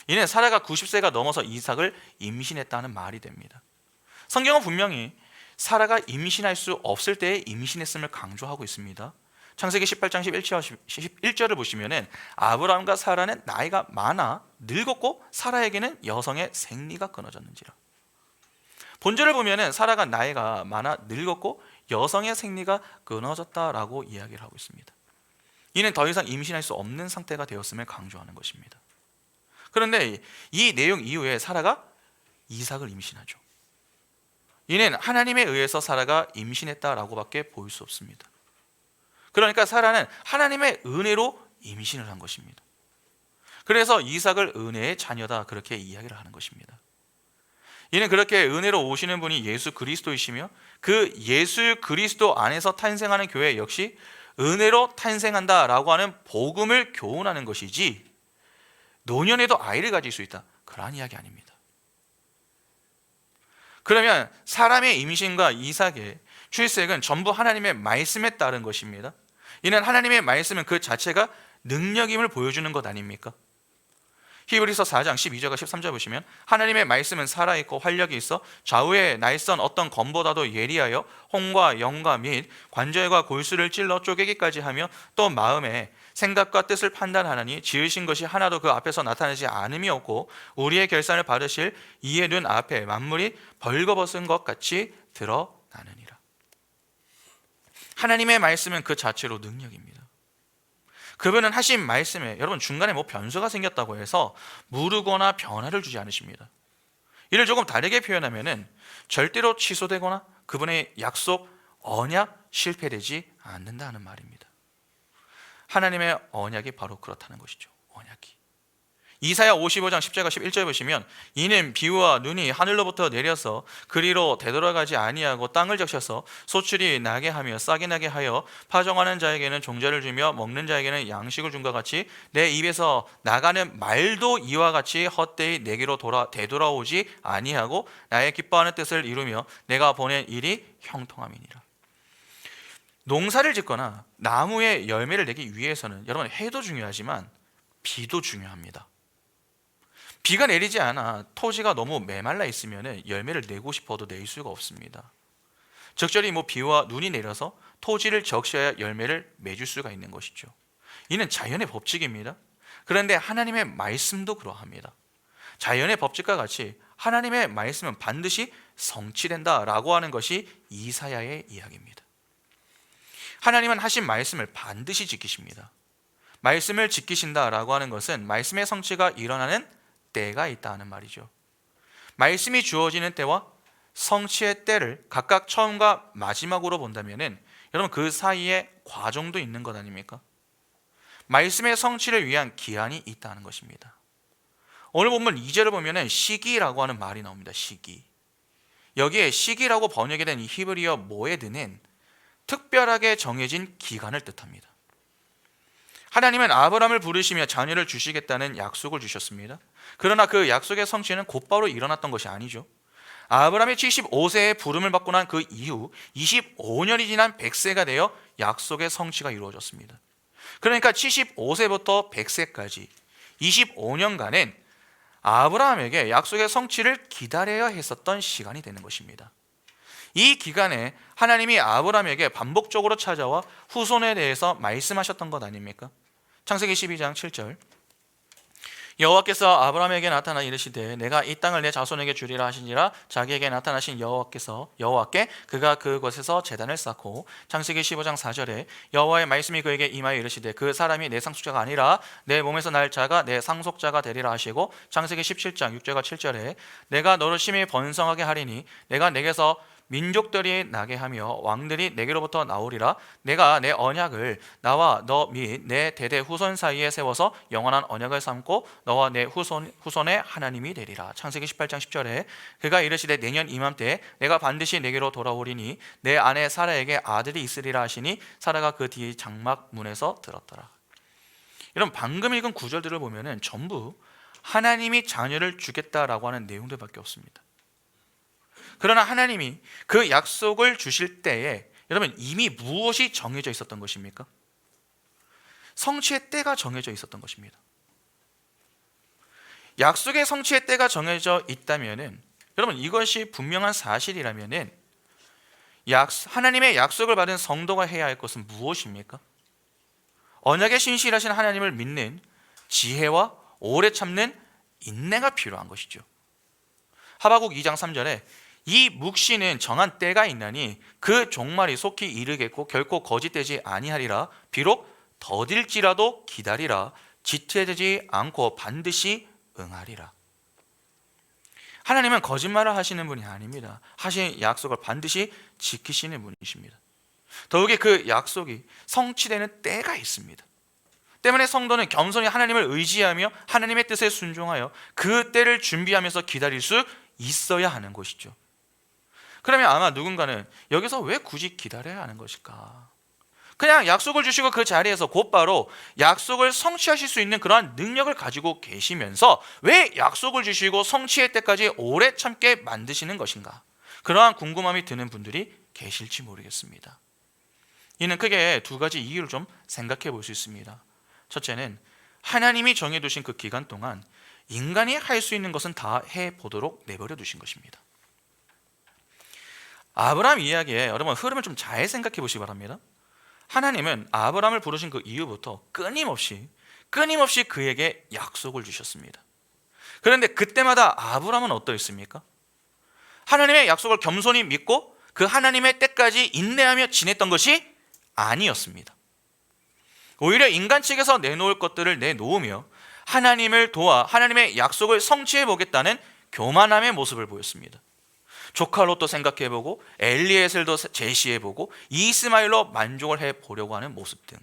이는 사라가 90세가 넘어서 이삭을 임신했다는 말이 됩니다. 성경은 분명히 사라가 임신할 수 없을 때에 임신했음을 강조하고 있습니다. 창세기 18장 11절을 보시면 아브라함과 사라는 나이가 많아 늙었고 사라에게는 여성의 생리가 끊어졌는지라. 본절을 보면 사라가 나이가 많아 늙었고 여성의 생리가 끊어졌다라고 이야기를 하고 있습니다. 이는 더 이상 임신할 수 없는 상태가 되었음을 강조하는 것입니다. 그런데 이 내용 이후에 사라가 이삭을 임신하죠. 이는 하나님에 의해서 사라가 임신했다라고 밖에 보일 수 없습니다. 그러니까 사라는 하나님의 은혜로 임신을 한 것입니다. 그래서 이삭을 은혜의 자녀다 그렇게 이야기를 하는 것입니다. 이는 그렇게 은혜로 오시는 분이 예수 그리스도이시며 그 예수 그리스도 안에서 탄생하는 교회 역시 은혜로 탄생한다라고 하는 복음을 교훈하는 것이지 노년에도 아이를 가질 수 있다, 그러한 이야기 아닙니다. 그러면 사람의 임신과 이삭의 출생은 전부 하나님의 말씀에 따른 것입니다. 이는 하나님의 말씀은 그 자체가 능력임을 보여주는 것 아닙니까? 히브리서 4장 12절과 13절 보시면 하나님의 말씀은 살아있고 활력이 있어 좌우에 날선 어떤 검보다도 예리하여 홍과 영과 및 관절과 골수를 찔러 쪼개기까지 하며 또 마음의 생각과 뜻을 판단하나니 지으신 것이 하나도 그 앞에서 나타나지 않음이 없고 우리의 결산을 받으실 이의 눈 앞에 만물이 벌거벗은 것 같이 드러나느니라. 하나님의 말씀은 그 자체로 능력입니다. 그분은 하신 말씀에 여러분 중간에 변수가 생겼다고 해서 무르거나 변화를 주지 않으십니다. 이를 조금 다르게 표현하면은 절대로 취소되거나 그분의 약속, 언약 실패되지 않는다는 말입니다. 하나님의 언약이 바로 그렇다는 것이죠. 언약이. 이사야 55장 10절과 11절 보시면 이는 비와 눈이 하늘로부터 내려서 그리로 되돌아가지 아니하고 땅을 적셔서 소출이 나게 하며 싹이 나게 하여 파종하는 자에게는 종자를 주며 먹는 자에게는 양식을 준 것 같이 내 입에서 나가는 말도 이와 같이 헛되이 내게로 되돌아오지 아니하고 나의 기뻐하는 뜻을 이루며 내가 보낸 일이 형통함이니라. 농사를 짓거나 나무에 열매를 내기 위해서는 여러분 해도 중요하지만 비도 중요합니다. 비가 내리지 않아 토지가 너무 메말라 있으면 열매를 내고 싶어도 낼 수가 없습니다. 적절히 비와 눈이 내려서 토지를 적셔야 열매를 맺을 수가 있는 것이죠. 이는 자연의 법칙입니다. 그런데 하나님의 말씀도 그러합니다. 자연의 법칙과 같이 하나님의 말씀은 반드시 성취된다라고 하는 것이 이사야의 이야기입니다. 하나님은 하신 말씀을 반드시 지키십니다. 말씀을 지키신다라고 하는 것은 말씀의 성취가 일어나는 때가 있다 하는 말이죠. 말씀이 주어지는 때와 성취의 때를 각각 처음과 마지막으로 본다면은 여러분 그 사이에 과정도 있는 것 아닙니까? 말씀의 성취를 위한 기한이 있다는 것입니다. 오늘 본문 2절을 보면은 시기라고 하는 말이 나옵니다. 시기. 여기에 시기라고 번역이 된 이 히브리어 모에드는 특별하게 정해진 기간을 뜻합니다. 하나님은 아브라함을 부르시며 자녀를 주시겠다는 약속을 주셨습니다. 그러나 그 약속의 성취는 곧바로 일어났던 것이 아니죠. 아브라함이 75세에 부름을 받고 난 그 이후 25년이 지난 100세가 되어 약속의 성취가 이루어졌습니다. 그러니까 75세부터 100세까지 25년간은 아브라함에게 약속의 성취를 기다려야 했었던 시간이 되는 것입니다. 이 기간에 하나님이 아브라함에게 반복적으로 찾아와 후손에 대해서 말씀하셨던 것 아닙니까? 창세기 12장 7절 여호와께서 아브라함에게 나타나 이르시되 내가 이 땅을 내 자손에게 주리라 하시니라. 자기에게 나타나신 여호와께 그가 그곳에서 제단을 쌓고 창세기 15장 4절에 여호와의 말씀이 그에게 임하여 이르시되 그 사람이 내 상속자가 아니라 내 몸에서 날 자가 내 상속자가 되리라 하시고 창세기 17장 6절과 7절에 내가 너를 심히 번성하게 하리니 내가 내게서 민족들이 나게 하며 왕들이 내게로부터 나오리라. 내가 내 언약을 나와 너 및 내 대대 후손 사이에 세워서 영원한 언약을 삼고 너와 내 후손의 하나님이 되리라. 창세기 18장 10절에 그가 이르시되 내년 이맘때 내가 반드시 내게로 돌아오리니 내 아내 사라에게 아들이 있으리라 하시니 사라가 그 뒤 장막 문에서 들었더라. 여러분 방금 읽은 구절들을 보면은 전부 하나님이 자녀를 주겠다라고 하는 내용들밖에 없습니다. 그러나 하나님이 그 약속을 주실 때에 여러분 이미 무엇이 정해져 있었던 것입니까? 성취의 때가 정해져 있었던 것입니다. 약속의 성취의 때가 정해져 있다면은 여러분 이것이 분명한 사실이라면은 하나님의 약속을 받은 성도가 해야 할 것은 무엇입니까? 언약의 신실하신 하나님을 믿는 지혜와 오래 참는 인내가 필요한 것이죠. 하박국 2장 3절에 이 묵시는 정한 때가 있나니 그 종말이 속히 이르겠고 결코 거짓되지 아니하리라. 비록 더딜지라도 기다리라. 지체되지 않고 반드시 응하리라. 하나님은 거짓말을 하시는 분이 아닙니다. 하신 약속을 반드시 지키시는 분이십니다. 더욱이 그 약속이 성취되는 때가 있습니다. 때문에 성도는 겸손히 하나님을 의지하며 하나님의 뜻에 순종하여 그 때를 준비하면서 기다릴 수 있어야 하는 것이죠. 그러면 아마 누군가는 여기서 왜 굳이 기다려야 하는 것일까? 그냥 약속을 주시고 그 자리에서 곧바로 약속을 성취하실 수 있는 그러한 능력을 가지고 계시면서 왜 약속을 주시고 성취의 때까지 오래 참게 만드시는 것인가? 그러한 궁금함이 드는 분들이 계실지 모르겠습니다. 이는 크게 두 가지 이유를 좀 생각해 볼 수 있습니다. 첫째는 하나님이 정해두신 그 기간 동안 인간이 할 수 있는 것은 다 해보도록 내버려 두신 것입니다. 아브라함 이야기에 여러분 흐름을 좀 잘 생각해 보시기 바랍니다. 하나님은 아브라함을 부르신 그 이후부터 끊임없이 그에게 약속을 주셨습니다. 그런데 그때마다 아브라함은 어떠했습니까? 하나님의 약속을 겸손히 믿고 그 하나님의 때까지 인내하며 지냈던 것이 아니었습니다. 오히려 인간 측에서 내놓을 것들을 내놓으며 하나님을 도와 하나님의 약속을 성취해 보겠다는 교만함의 모습을 보였습니다. 조카 롯도 생각해보고 엘리에셀도 제시해보고 이스마엘로 만족을 해보려고 하는 모습 등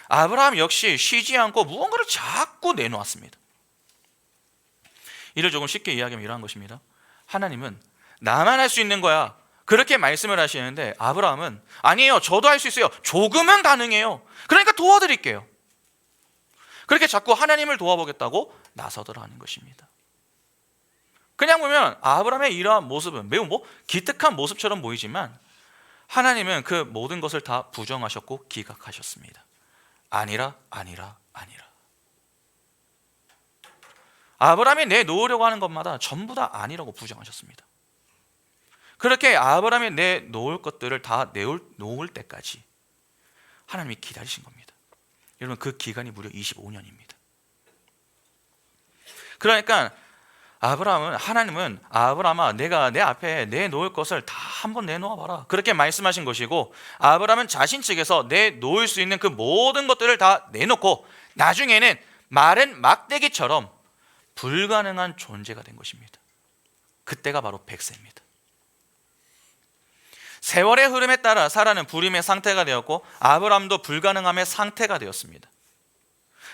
아브라함 역시 쉬지 않고 무언가를 자꾸 내놓았습니다. 이를 조금 쉽게 이야기하면 이러한 것입니다. 하나님은 나만 할 수 있는 거야 그렇게 말씀을 하시는데 아브라함은 아니에요, 저도 할 수 있어요, 조금은 가능해요, 그러니까 도와드릴게요. 그렇게 자꾸 하나님을 도와보겠다고 나서더라 하는 것입니다. 그냥 보면 아브라함의 이러한 모습은 매우 기특한 모습처럼 보이지만 하나님은 그 모든 것을 다 부정하셨고 기각하셨습니다. 아니라. 아브라함이 내놓으려고 하는 것마다 전부 다 아니라고 부정하셨습니다. 그렇게 아브라함이 내놓을 것들을 다 놓을 때까지 하나님이 기다리신 겁니다. 여러분 그 기간이 무려 25년입니다. 그러니까 하나님은 아브라함아 내가 내 앞에 내놓을 것을 다 한번 내놓아 봐라 그렇게 말씀하신 것이고, 아브라함은 자신 측에서 내놓을 수 있는 그 모든 것들을 다 내놓고 나중에는 마른 막대기처럼 불가능한 존재가 된 것입니다. 그때가 바로 100세입니다. 세월의 흐름에 따라 사라는 불임의 상태가 되었고 아브라함도 불가능함의 상태가 되었습니다.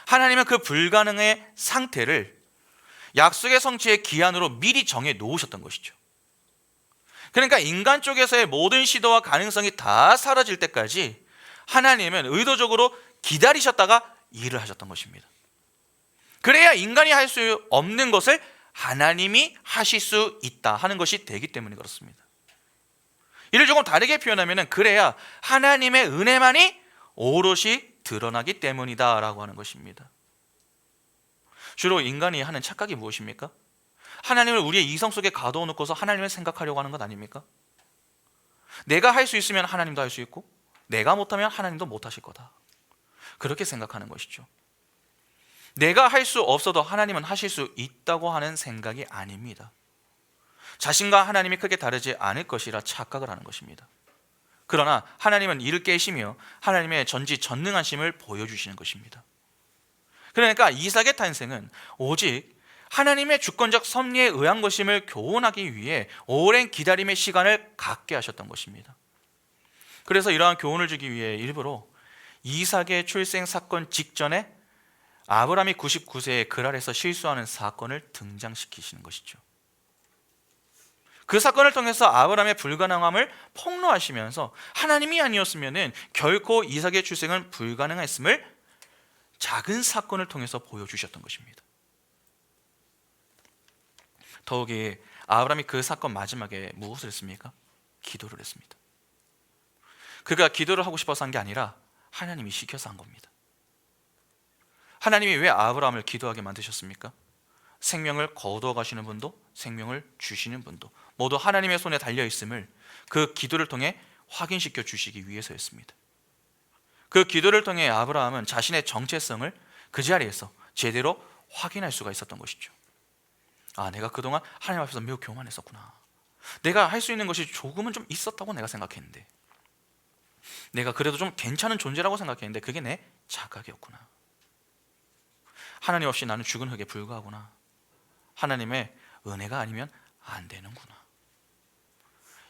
하나님은 그 불가능의 상태를 약속의 성취의 기한으로 미리 정해 놓으셨던 것이죠. 그러니까 인간 쪽에서의 모든 시도와 가능성이 다 사라질 때까지 하나님은 의도적으로 기다리셨다가 일을 하셨던 것입니다. 그래야 인간이 할 수 없는 것을 하나님이 하실 수 있다 하는 것이 되기 때문에 그렇습니다. 이를 조금 다르게 표현하면 그래야 하나님의 은혜만이 오롯이 드러나기 때문이다 라고 하는 것입니다. 주로 인간이 하는 착각이 무엇입니까? 하나님을 우리의 이성 속에 가둬 놓고서 하나님을 생각하려고 하는 것 아닙니까? 내가 할 수 있으면 하나님도 할 수 있고 내가 못하면 하나님도 못하실 거다, 그렇게 생각하는 것이죠. 내가 할 수 없어도 하나님은 하실 수 있다고 하는 생각이 아닙니다. 자신과 하나님이 크게 다르지 않을 것이라 착각을 하는 것입니다. 그러나 하나님은 이를 깨시며 하나님의 전지전능하심을 보여주시는 것입니다. 그러니까 이삭의 탄생은 오직 하나님의 주권적 섭리에 의한 것임을 교훈하기 위해 오랜 기다림의 시간을 갖게 하셨던 것입니다. 그래서 이러한 교훈을 주기 위해 일부러 이삭의 출생 사건 직전에 아브라함이 99세에 그 아래서 실수하는 사건을 등장시키시는 것이죠. 그 사건을 통해서 아브라함의 불가능함을 폭로하시면서 하나님이 아니었으면 결코 이삭의 출생은 불가능했음을 작은 사건을 통해서 보여주셨던 것입니다. 더욱이 아브라함이 그 사건 마지막에 무엇을 했습니까? 기도를 했습니다. 그가 기도를 하고 싶어서 한 게 아니라 하나님이 시켜서 한 겁니다. 하나님이 왜 아브라함을 기도하게 만드셨습니까? 생명을 거두어 가시는 분도 생명을 주시는 분도 모두 하나님의 손에 달려있음을 그 기도를 통해 확인시켜 주시기 위해서였습니다. 그 기도를 통해 아브라함은 자신의 정체성을 그 자리에서 제대로 확인할 수가 있었던 것이죠. 내가 그동안 하나님 앞에서 매우 교만했었구나. 내가 할 수 있는 것이 조금은 좀 있었다고 내가 생각했는데, 내가 그래도 좀 괜찮은 존재라고 생각했는데 그게 내 착각이었구나. 하나님 없이 나는 죽은 흙에 불과하구나. 하나님의 은혜가 아니면 안 되는구나.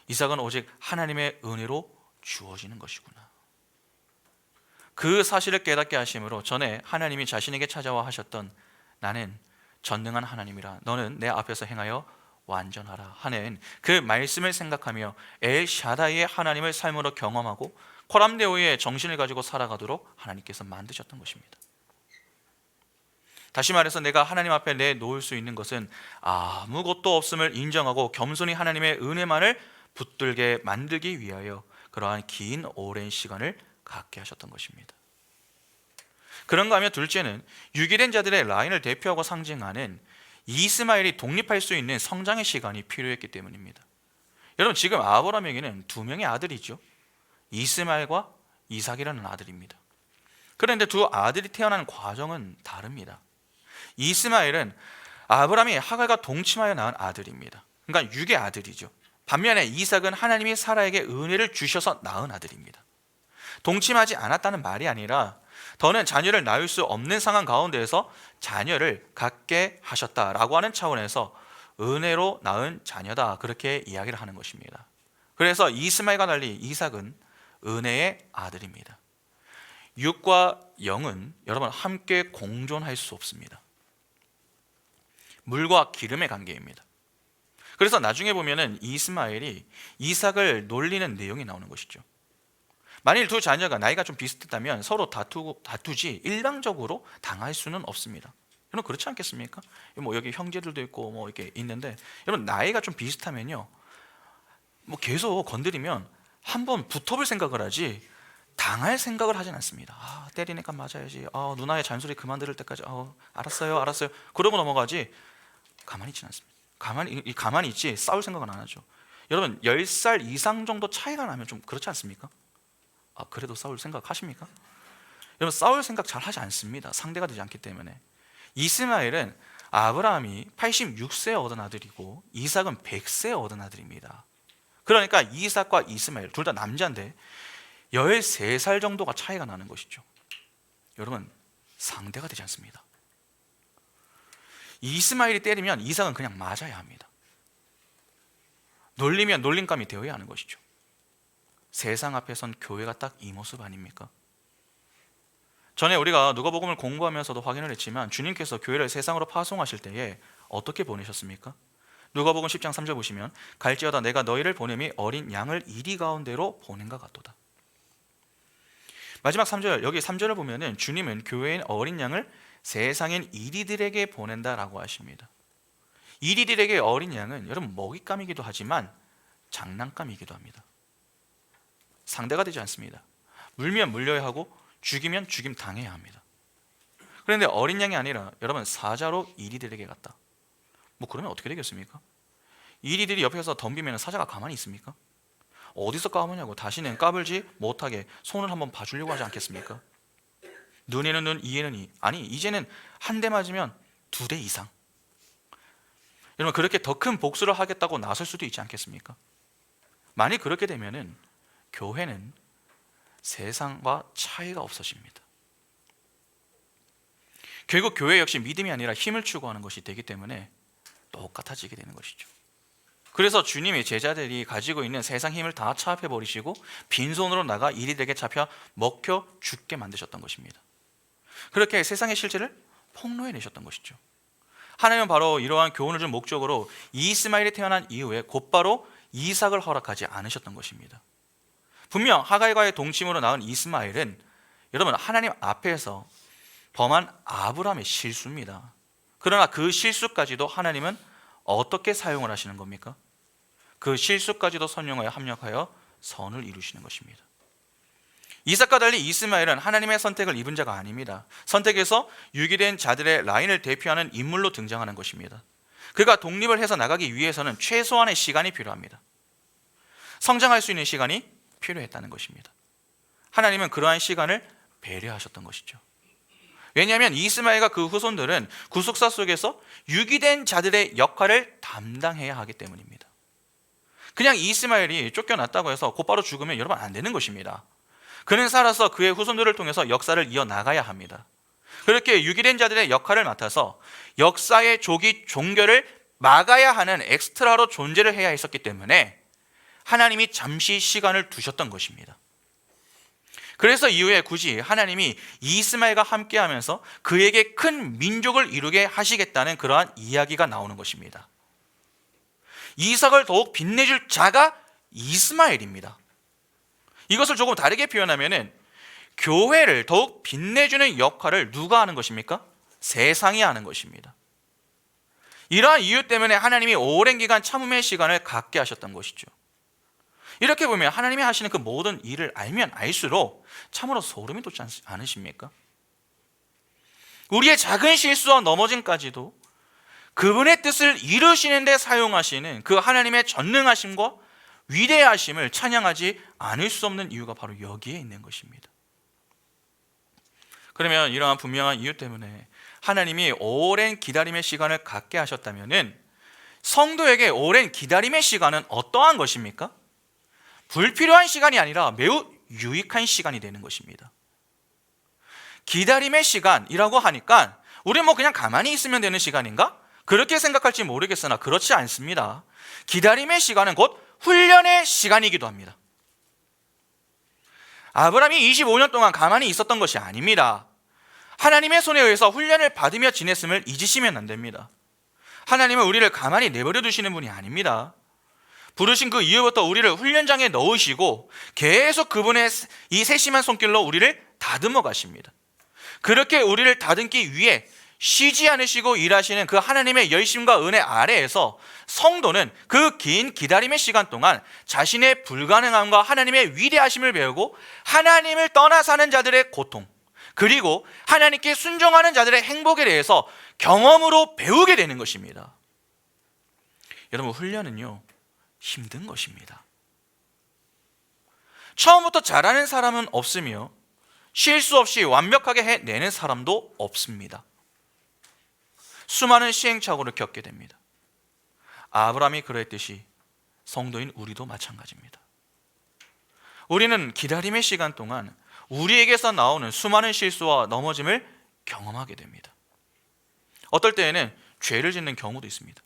이삭은 오직 하나님의 은혜로 주어지는 것이구나. 그 사실을 깨닫게 하심으로 전에 하나님이 자신에게 찾아와 하셨던 나는 전능한 하나님이라 너는 내 앞에서 행하여 완전하라 하는 그 말씀을 생각하며 엘 샤다이의 하나님을 삶으로 경험하고 코람데오의 정신을 가지고 살아가도록 하나님께서 만드셨던 것입니다. 다시 말해서 내가 하나님 앞에 내놓을 수 있는 것은 아무것도 없음을 인정하고 겸손히 하나님의 은혜만을 붙들게 만들기 위하여 그러한 긴 오랜 시간을 갖게 하셨던 것입니다. 그런가 하면 둘째는 유기된 자들의 라인을 대표하고 상징하는 이스마엘이 독립할 수 있는 성장의 시간이 필요했기 때문입니다. 여러분, 지금 아브라함에게는 두 명의 아들이죠. 이스마엘과 이삭이라는 아들입니다. 그런데 두 아들이 태어나는 과정은 다릅니다. 이스마엘은 아브라함이 하갈과 동침하여 낳은 아들입니다. 그러니까 육의 아들이죠. 반면에 이삭은 하나님이 사라에게 은혜를 주셔서 낳은 아들입니다. 동침하지 않았다는 말이 아니라 더는 자녀를 낳을 수 없는 상황 가운데에서 자녀를 갖게 하셨다라고 하는 차원에서 은혜로 낳은 자녀다, 그렇게 이야기를 하는 것입니다. 그래서 이스마엘과 달리 이삭은 은혜의 아들입니다. 육과 영은 여러분 함께 공존할 수 없습니다. 물과 기름의 관계입니다. 그래서 나중에 보면은 이스마엘이 이삭을 놀리는 내용이 나오는 것이죠. 만일 두 자녀가 나이가 좀 비슷했다면 서로 다투지 일방적으로 당할 수는 없습니다. 여러분, 그렇지 않겠습니까? 뭐 여기 형제들도 있고 뭐 이렇게 있는데, 여러분 나이가 좀 비슷하면요, 뭐 계속 건드리면 한번 붙어볼 생각을 하지 당할 생각을 하진 않습니다. 때리니까 맞아야지. 누나의 잔소리 그만 들을 때까지 알았어요 그러고 넘어가지 가만히 있지는 않습니다. 가만히 있지 싸울 생각은 안 하죠. 여러분 10살 이상 정도 차이가 나면 좀 그렇지 않습니까? 그래도 싸울 생각 하십니까? 여러분, 싸울 생각 잘 하지 않습니다. 상대가 되지 않기 때문에. 이스마엘은 아브라함이 86세에 얻은 아들이고 이삭은 100세에 얻은 아들입니다. 그러니까 이삭과 이스마엘 둘 다 남자인데 13살 정도가 차이가 나는 것이죠. 여러분, 상대가 되지 않습니다. 이스마엘이 때리면 이삭은 그냥 맞아야 합니다. 놀리면 놀림감이 되어야 하는 것이죠. 세상 앞에선 교회가 딱 이 모습 아닙니까? 전에 우리가 누가복음을 공부하면서도 확인을 했지만 주님께서 교회를 세상으로 파송하실 때에 어떻게 보내셨습니까? 누가복음 10장 3절 보시면 갈지어다 내가 너희를 보냄이 어린 양을 이리 가운데로 보낸가 같도다. 마지막 3절, 여기 3절을 보면은 주님은 교회인 어린 양을 세상인 이리들에게 보낸다라고 하십니다. 이리들에게 어린 양은 여러분 먹잇감이기도 하지만 장난감이기도 합니다. 상대가 되지 않습니다. 물면 물려야 하고 죽이면 죽임 당해야 합니다. 그런데 어린 양이 아니라 여러분 사자로 이리들에게 갔다. 뭐 그러면 어떻게 되겠습니까? 이리들이 옆에서 덤비면 사자가 가만히 있습니까? 어디서 까보냐고 다시는 까불지 못하게 손을 한번 봐주려고 하지 않겠습니까? 눈에는 눈, 이에는 이. 아니 이제는 한 대 맞으면 2대 이상. 여러분 그렇게 더 큰 복수를 하겠다고 나설 수도 있지 않겠습니까? 만일 그렇게 되면은 교회는 세상과 차이가 없어집니다. 결국 교회 역시 믿음이 아니라 힘을 추구하는 것이 되기 때문에 똑같아지게 되는 것이죠. 그래서 주님의 제자들이 가지고 있는 세상 힘을 다 차압해 버리시고 빈손으로 나가 이리들에게 잡혀 먹혀 죽게 만드셨던 것입니다. 그렇게 세상의 실체를 폭로해 내셨던 것이죠. 하나님은 바로 이러한 교훈을 준 목적으로 이스마엘이 태어난 이후에 곧바로 이삭을 허락하지 않으셨던 것입니다. 분명 하갈과의 동침으로 낳은 이스마엘은 여러분 하나님 앞에서 범한 아브라함의 실수입니다. 그러나 그 실수까지도 하나님은 어떻게 사용을 하시는 겁니까? 그 실수까지도 선용하여 합력하여 선을 이루시는 것입니다. 이삭과 달리 이스마엘은 하나님의 선택을 입은 자가 아닙니다. 선택에서 유기된 자들의 라인을 대표하는 인물로 등장하는 것입니다. 그가 독립을 해서 나가기 위해서는 최소한의 시간이 필요합니다. 성장할 수 있는 시간이 필요했다는 것입니다. 하나님은 그러한 시간을 배려하셨던 것이죠. 왜냐하면 이스마엘과 그 후손들은 구속사 속에서 유기된 자들의 역할을 담당해야 하기 때문입니다. 그냥 이스마엘이 쫓겨났다고 해서 곧바로 죽으면 여러분 안 되는 것입니다. 그는 살아서 그의 후손들을 통해서 역사를 이어나가야 합니다. 그렇게 유기된 자들의 역할을 맡아서 역사의 조기 종결을 막아야 하는 엑스트라로 존재를 해야 했었기 때문에 하나님이 잠시 시간을 두셨던 것입니다. 그래서 이후에 굳이 하나님이 이스마엘과 함께하면서 그에게 큰 민족을 이루게 하시겠다는 그러한 이야기가 나오는 것입니다. 이삭을 더욱 빛내줄 자가 이스마엘입니다. 이것을 조금 다르게 표현하면은 교회를 더욱 빛내주는 역할을 누가 하는 것입니까? 세상이 하는 것입니다. 이러한 이유 때문에 하나님이 오랜 기간 참음의 시간을 갖게 하셨던 것이죠. 이렇게 보면 하나님이 하시는 그 모든 일을 알면 알수록 참으로 소름이 돋지 않으십니까? 우리의 작은 실수와 넘어짐까지도 그분의 뜻을 이루시는 데 사용하시는 그 하나님의 전능하심과 위대하심을 찬양하지 않을 수 없는 이유가 바로 여기에 있는 것입니다. 그러면 이러한 분명한 이유 때문에 하나님이 오랜 기다림의 시간을 갖게 하셨다면 성도에게 오랜 기다림의 시간은 어떠한 것입니까? 불필요한 시간이 아니라 매우 유익한 시간이 되는 것입니다. 기다림의 시간이라고 하니까 우리 그냥 가만히 있으면 되는 시간인가? 그렇게 생각할지 모르겠으나 그렇지 않습니다. 기다림의 시간은 곧 훈련의 시간이기도 합니다. 아브라함이 25년 동안 가만히 있었던 것이 아닙니다. 하나님의 손에 의해서 훈련을 받으며 지냈음을 잊으시면 안 됩니다. 하나님은 우리를 가만히 내버려 두시는 분이 아닙니다. 부르신 그 이후부터 우리를 훈련장에 넣으시고 계속 그분의 이 세심한 손길로 우리를 다듬어 가십니다. 그렇게 우리를 다듬기 위해 쉬지 않으시고 일하시는 그 하나님의 열심과 은혜 아래에서 성도는 그 긴 기다림의 시간 동안 자신의 불가능함과 하나님의 위대하심을 배우고 하나님을 떠나 사는 자들의 고통, 그리고 하나님께 순종하는 자들의 행복에 대해서 경험으로 배우게 되는 것입니다. 여러분, 훈련은요, 힘든 것입니다. 처음부터 잘하는 사람은 없으며 실수 없이 완벽하게 해내는 사람도 없습니다. 수많은 시행착오를 겪게 됩니다. 아브라함이 그랬듯이 성도인 우리도 마찬가지입니다. 우리는 기다림의 시간 동안 우리에게서 나오는 수많은 실수와 넘어짐을 경험하게 됩니다. 어떨 때에는 죄를 짓는 경우도 있습니다.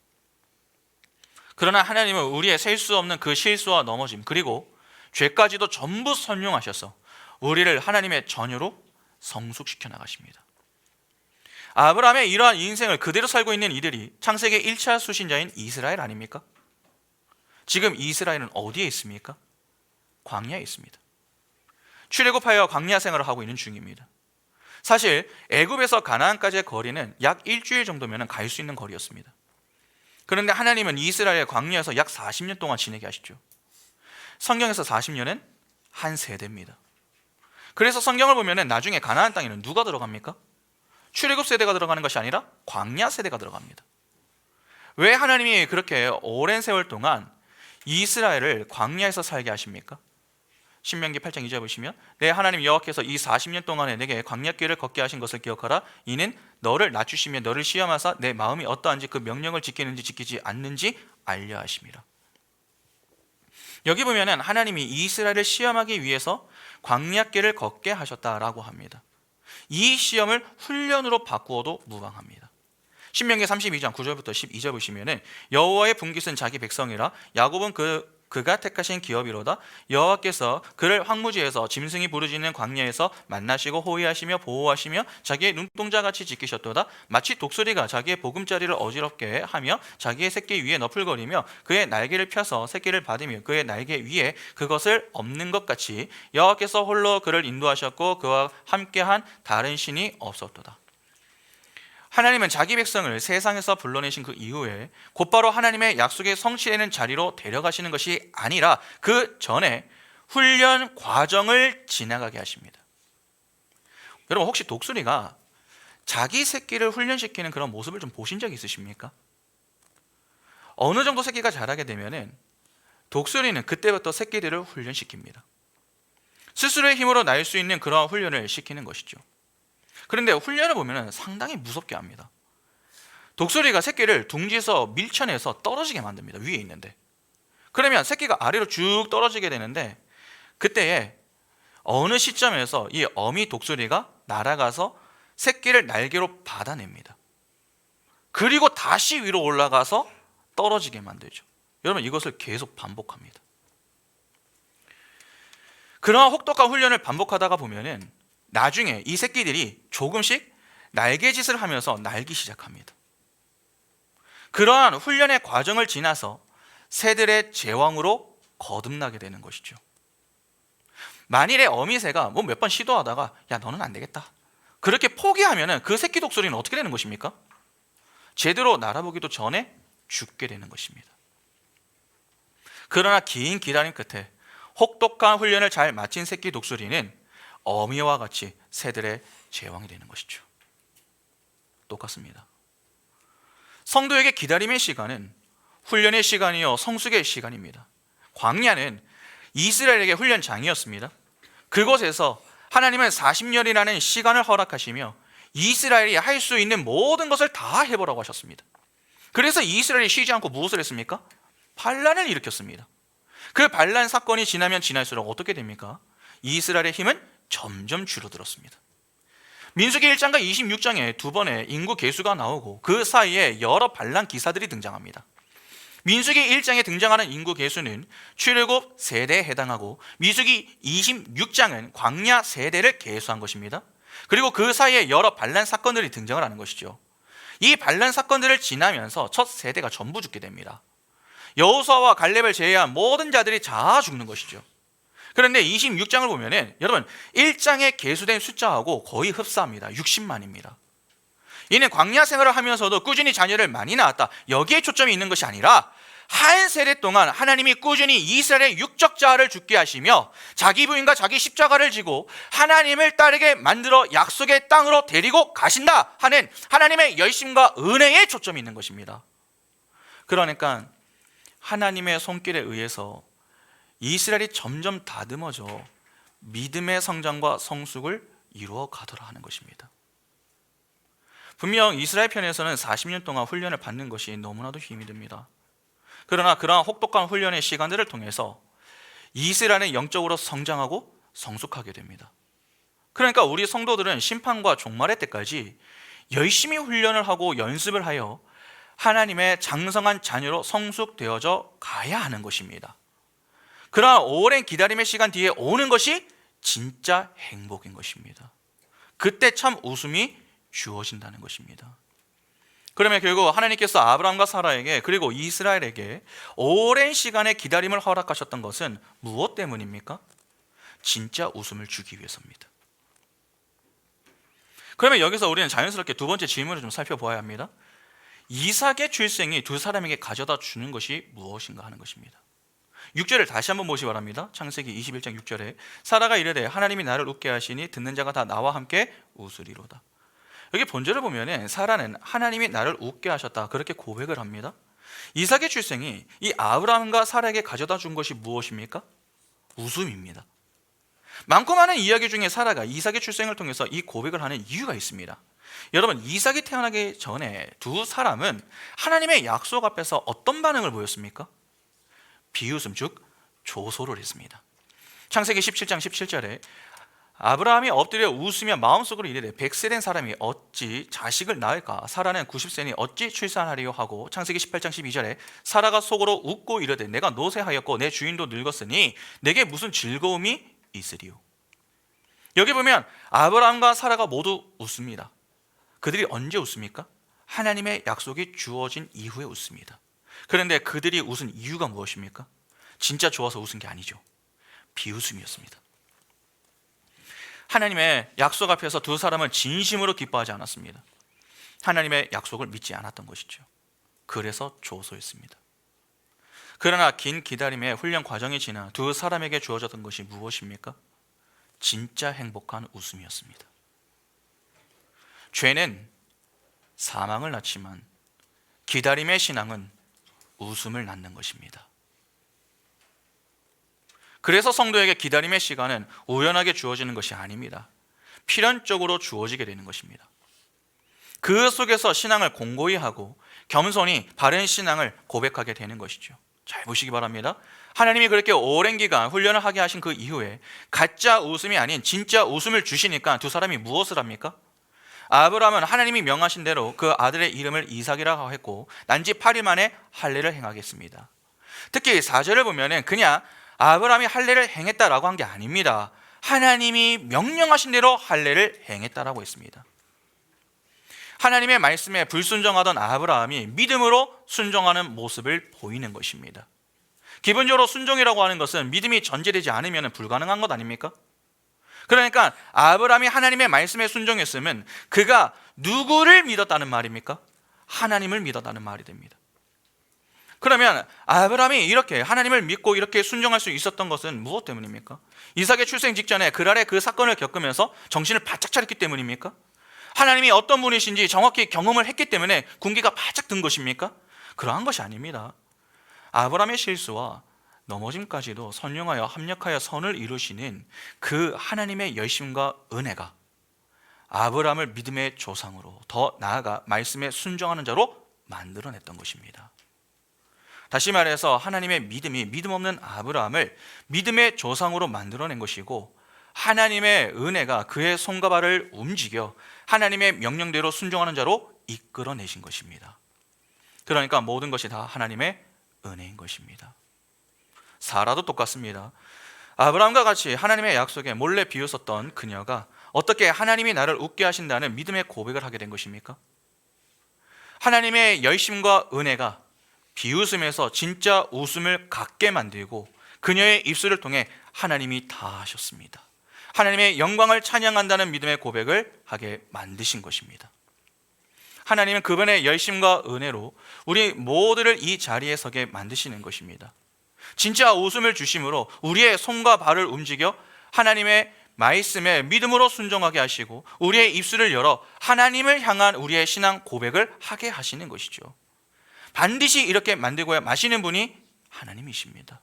그러나 하나님은 우리의 셀 수 없는 그 실수와 넘어짐, 그리고 죄까지도 전부 설명하셔서 우리를 하나님의 전유로 성숙시켜 나가십니다. 아브라함의 이러한 인생을 그대로 살고 있는 이들이 창세기 1차 수신자인 이스라엘 아닙니까? 지금 이스라엘은 어디에 있습니까? 광야에 있습니다. 출애굽하여 광야 생활을 하고 있는 중입니다. 사실 애굽에서 가나안까지의 거리는 약 일주일 정도면 갈 수 있는 거리였습니다. 그런데 하나님은 이스라엘 광야에서 약 40년 동안 지내게 하시죠. 성경에서 40년은 한 세대입니다. 그래서 성경을 보면 나중에 가나안 땅에는 누가 들어갑니까? 출애굽 세대가 들어가는 것이 아니라 광야 세대가 들어갑니다. 왜 하나님이 그렇게 오랜 세월 동안 이스라엘을 광야에서 살게 하십니까? 신명기 8장 2절 보시면 내 하나님 여호와께서 이 40년 동안에 내게 광야길을 걷게 하신 것을 기억하라. 이는 너를 낮추시며 너를 시험하사 내 마음이 어떠한지 그 명령을 지키는지 지키지 않는지 알려 하심이라. 여기 보면 하나님이 이스라엘을 시험하기 위해서 광야길을 걷게 하셨다라고 합니다. 이 시험을 훈련으로 바꾸어도 무방합니다. 신명기 32장 9절부터 12절 보시면 여호와의 분깃은 자기 백성이라 야곱은 그가 택하신 기업이로다. 여호와께서 그를 황무지에서 짐승이 부르짖는 광야에서 만나시고 호위하시며 보호하시며 자기의 눈동자같이 지키셨도다. 마치 독수리가 자기의 보금자리를 어지럽게 하며 자기의 새끼 위에 너풀거리며 그의 날개를 펴서 새끼를 받으며 그의 날개 위에 그것을 엎는 것 같이 여호와께서 홀로 그를 인도하셨고 그와 함께한 다른 신이 없었도다. 하나님은 자기 백성을 세상에서 불러내신 그 이후에 곧바로 하나님의 약속의 성취되는 자리로 데려가시는 것이 아니라 그 전에 훈련 과정을 지나가게 하십니다. 여러분, 혹시 독수리가 자기 새끼를 훈련시키는 그런 모습을 좀 보신 적 있으십니까? 어느 정도 새끼가 자라게 되면 독수리는 그때부터 새끼들을 훈련시킵니다. 스스로의 힘으로 날 수 있는 그러한 훈련을 시키는 것이죠. 그런데 훈련을 보면 상당히 무섭게 합니다. 독수리가 새끼를 둥지에서 밀쳐내서 떨어지게 만듭니다. 위에 있는데. 그러면 새끼가 아래로 쭉 떨어지게 되는데 그때에 어느 시점에서 이 어미 독수리가 날아가서 새끼를 날개로 받아냅니다. 그리고 다시 위로 올라가서 떨어지게 만들죠. 여러분, 이것을 계속 반복합니다. 그러한 혹독한 훈련을 반복하다가 보면은 나중에 이 새끼들이 조금씩 날개짓을 하면서 날기 시작합니다. 그러한 훈련의 과정을 지나서 새들의 제왕으로 거듭나게 되는 것이죠. 만일에 어미새가 몇 번 시도하다가 야, 너는 안 되겠다, 그렇게 포기하면 그 새끼 독수리는 어떻게 되는 것입니까? 제대로 날아보기도 전에 죽게 되는 것입니다. 그러나 긴 기다림 끝에 혹독한 훈련을 잘 마친 새끼 독수리는 어미와 같이 새들의 제왕이 되는 것이죠. 똑같습니다. 성도에게 기다림의 시간은 훈련의 시간이요 성숙의 시간입니다. 광야는 이스라엘에게 훈련장이었습니다. 그곳에서 하나님은 40년이라는 시간을 허락하시며 이스라엘이 할 수 있는 모든 것을 다 해보라고 하셨습니다. 그래서 이스라엘이 쉬지 않고 무엇을 했습니까? 반란을 일으켰습니다. 그 반란 사건이 지나면 지날수록 어떻게 됩니까? 이스라엘의 힘은 점점 줄어들었습니다. 민수기 1장과 26장에 두 번의 인구 계수가 나오고 그 사이에 여러 반란 기사들이 등장합니다. 민수기 1장에 등장하는 인구 계수는 출애굽 세대에 해당하고 민수기 26장은 광야 세대를 계수한 것입니다. 그리고 그 사이에 여러 반란 사건들이 등장을 하는 것이죠. 이 반란 사건들을 지나면서 첫 세대가 전부 죽게 됩니다. 여호수아와 갈렙을 제외한 모든 자들이 다 죽는 것이죠. 그런데 26장을 보면은 여러분 1장에 계수된 숫자하고 거의 흡사합니다. 60만입니다. 이는 광야 생활을 하면서도 꾸준히 자녀를 많이 낳았다, 여기에 초점이 있는 것이 아니라 한 세대 동안 하나님이 꾸준히 이스라엘의 육적 자아를 죽게 하시며 자기 부인과 자기 십자가를 지고 하나님을 따르게 만들어 약속의 땅으로 데리고 가신다 하는 하나님의 열심과 은혜에 초점이 있는 것입니다. 그러니까 하나님의 손길에 의해서 이스라엘이 점점 다듬어져 믿음의 성장과 성숙을 이루어 가더라 하는 것입니다. 분명 이스라엘 편에서는 40년 동안 훈련을 받는 것이 너무나도 힘이 듭니다. 그러나 그러한 혹독한 훈련의 시간들을 통해서 이스라엘은 영적으로 성장하고 성숙하게 됩니다. 그러니까 우리 성도들은 심판과 종말의 때까지 열심히 훈련을 하고 연습을 하여 하나님의 장성한 자녀로 성숙되어져 가야 하는 것입니다. 그러나 오랜 기다림의 시간 뒤에 오는 것이 진짜 행복인 것입니다. 그때 참 웃음이 주어진다는 것입니다. 그러면 결국 하나님께서 아브라함과 사라에게 그리고 이스라엘에게 오랜 시간의 기다림을 허락하셨던 것은 무엇 때문입니까? 진짜 웃음을 주기 위해서입니다. 그러면 여기서 우리는 자연스럽게 두 번째 질문을 좀 살펴보아야 합니다. 이삭의 출생이 두 사람에게 가져다 주는 것이 무엇인가 하는 것입니다. 6절을 다시 한번 보시기 바랍니다. 창세기 21장 6절에 사라가 이르되 하나님이 나를 웃게 하시니 듣는 자가 다 나와 함께 웃으리로다. 여기 본절을 보면 사라는 하나님이 나를 웃게 하셨다 그렇게 고백을 합니다. 이삭의 출생이 이 아브라함과 사라에게 가져다 준 것이 무엇입니까? 웃음입니다. 많고 많은 이야기 중에 사라가 이삭의 출생을 통해서 이 고백을 하는 이유가 있습니다. 여러분, 이삭이 태어나기 전에 두 사람은 하나님의 약속 앞에서 어떤 반응을 보였습니까? 비웃음 즉 조소를 했습니다. 창세기 17장 17절에 아브라함이 엎드려 웃으며 마음속으로 이르되 100세 된 사람이 어찌 자식을 낳을까? 사라는 90세니 어찌 출산하리요? 하고 창세기 18장 12절에 사라가 속으로 웃고 이르되 내가 노쇠하였고 내 주인도 늙었으니 내게 무슨 즐거움이 있으리요? 여기 보면 아브라함과 사라가 모두 웃습니다. 그들이 언제 웃습니까? 하나님의 약속이 주어진 이후에 웃습니다. 그런데 그들이 웃은 이유가 무엇입니까? 진짜 좋아서 웃은 게 아니죠. 비웃음이었습니다. 하나님의 약속 앞에서 두 사람은 진심으로 기뻐하지 않았습니다. 하나님의 약속을 믿지 않았던 것이죠. 그래서 조소했습니다. 그러나 긴 기다림의 훈련 과정이 지나 두 사람에게 주어졌던 것이 무엇입니까? 진짜 행복한 웃음이었습니다. 죄는 사망을 낳지만 기다림의 신앙은 웃음을 낳는 것입니다. 그래서 성도에게 기다림의 시간은 우연하게 주어지는 것이 아닙니다. 필연적으로 주어지게 되는 것입니다. 그 속에서 신앙을 공고히 하고 겸손히 바른 신앙을 고백하게 되는 것이죠. 잘 보시기 바랍니다. 하나님이 그렇게 오랜 기간 훈련을 하게 하신 그 이후에 가짜 웃음이 아닌 진짜 웃음을 주시니까 두 사람이 무엇을 합니까? 아브라함은 하나님이 명하신 대로 그 아들의 이름을 이삭이라고 했고 난지 8일 만에 할례를 행하겠습니다. 특히 4절을 보면 그냥 아브라함이 할례를 행했다라고 한 게 아닙니다. 하나님이 명령하신 대로 할례를 행했다라고 했습니다. 하나님의 말씀에 불순종하던 아브라함이 믿음으로 순종하는 모습을 보이는 것입니다. 기본적으로 순종이라고 하는 것은 믿음이 전제되지 않으면 불가능한 것 아닙니까? 그러니까 아브라함이 하나님의 말씀에 순종했으면 그가 누구를 믿었다는 말입니까? 하나님을 믿었다는 말이 됩니다. 그러면 아브라함이 이렇게 하나님을 믿고 이렇게 순종할 수 있었던 것은 무엇 때문입니까? 이삭의 출생 직전에 그랄의 그 사건을 겪으면서 정신을 바짝 차렸기 때문입니까? 하나님이 어떤 분이신지 정확히 경험을 했기 때문에 군기가 바짝 든 것입니까? 그러한 것이 아닙니다. 아브라함의 실수와 넘어짐까지도 선용하여 합력하여 선을 이루시는 그 하나님의 열심과 은혜가 아브라함을 믿음의 조상으로, 더 나아가 말씀에 순종하는 자로 만들어냈던 것입니다. 다시 말해서 하나님의 믿음이 믿음 없는 아브라함을 믿음의 조상으로 만들어낸 것이고, 하나님의 은혜가 그의 손과 발을 움직여 하나님의 명령대로 순종하는 자로 이끌어내신 것입니다. 그러니까 모든 것이 다 하나님의 은혜인 것입니다. 사라도 똑같습니다. 아브라함과 같이 하나님의 약속에 몰래 비웃었던 그녀가 어떻게 하나님이 나를 웃게 하신다는 믿음의 고백을 하게 된 것입니까? 하나님의 열심과 은혜가 비웃음에서 진짜 웃음을 갖게 만들고 그녀의 입술을 통해 하나님이 다 하셨습니다. 하나님의 영광을 찬양한다는 믿음의 고백을 하게 만드신 것입니다. 하나님은 그분의 열심과 은혜로 우리 모두를 이 자리에 서게 만드시는 것입니다. 진짜 웃음을 주심으로 우리의 손과 발을 움직여 하나님의 말씀에 믿음으로 순종하게 하시고 우리의 입술을 열어 하나님을 향한 우리의 신앙 고백을 하게 하시는 것이죠. 반드시 이렇게 만들고야 마시는 분이 하나님이십니다.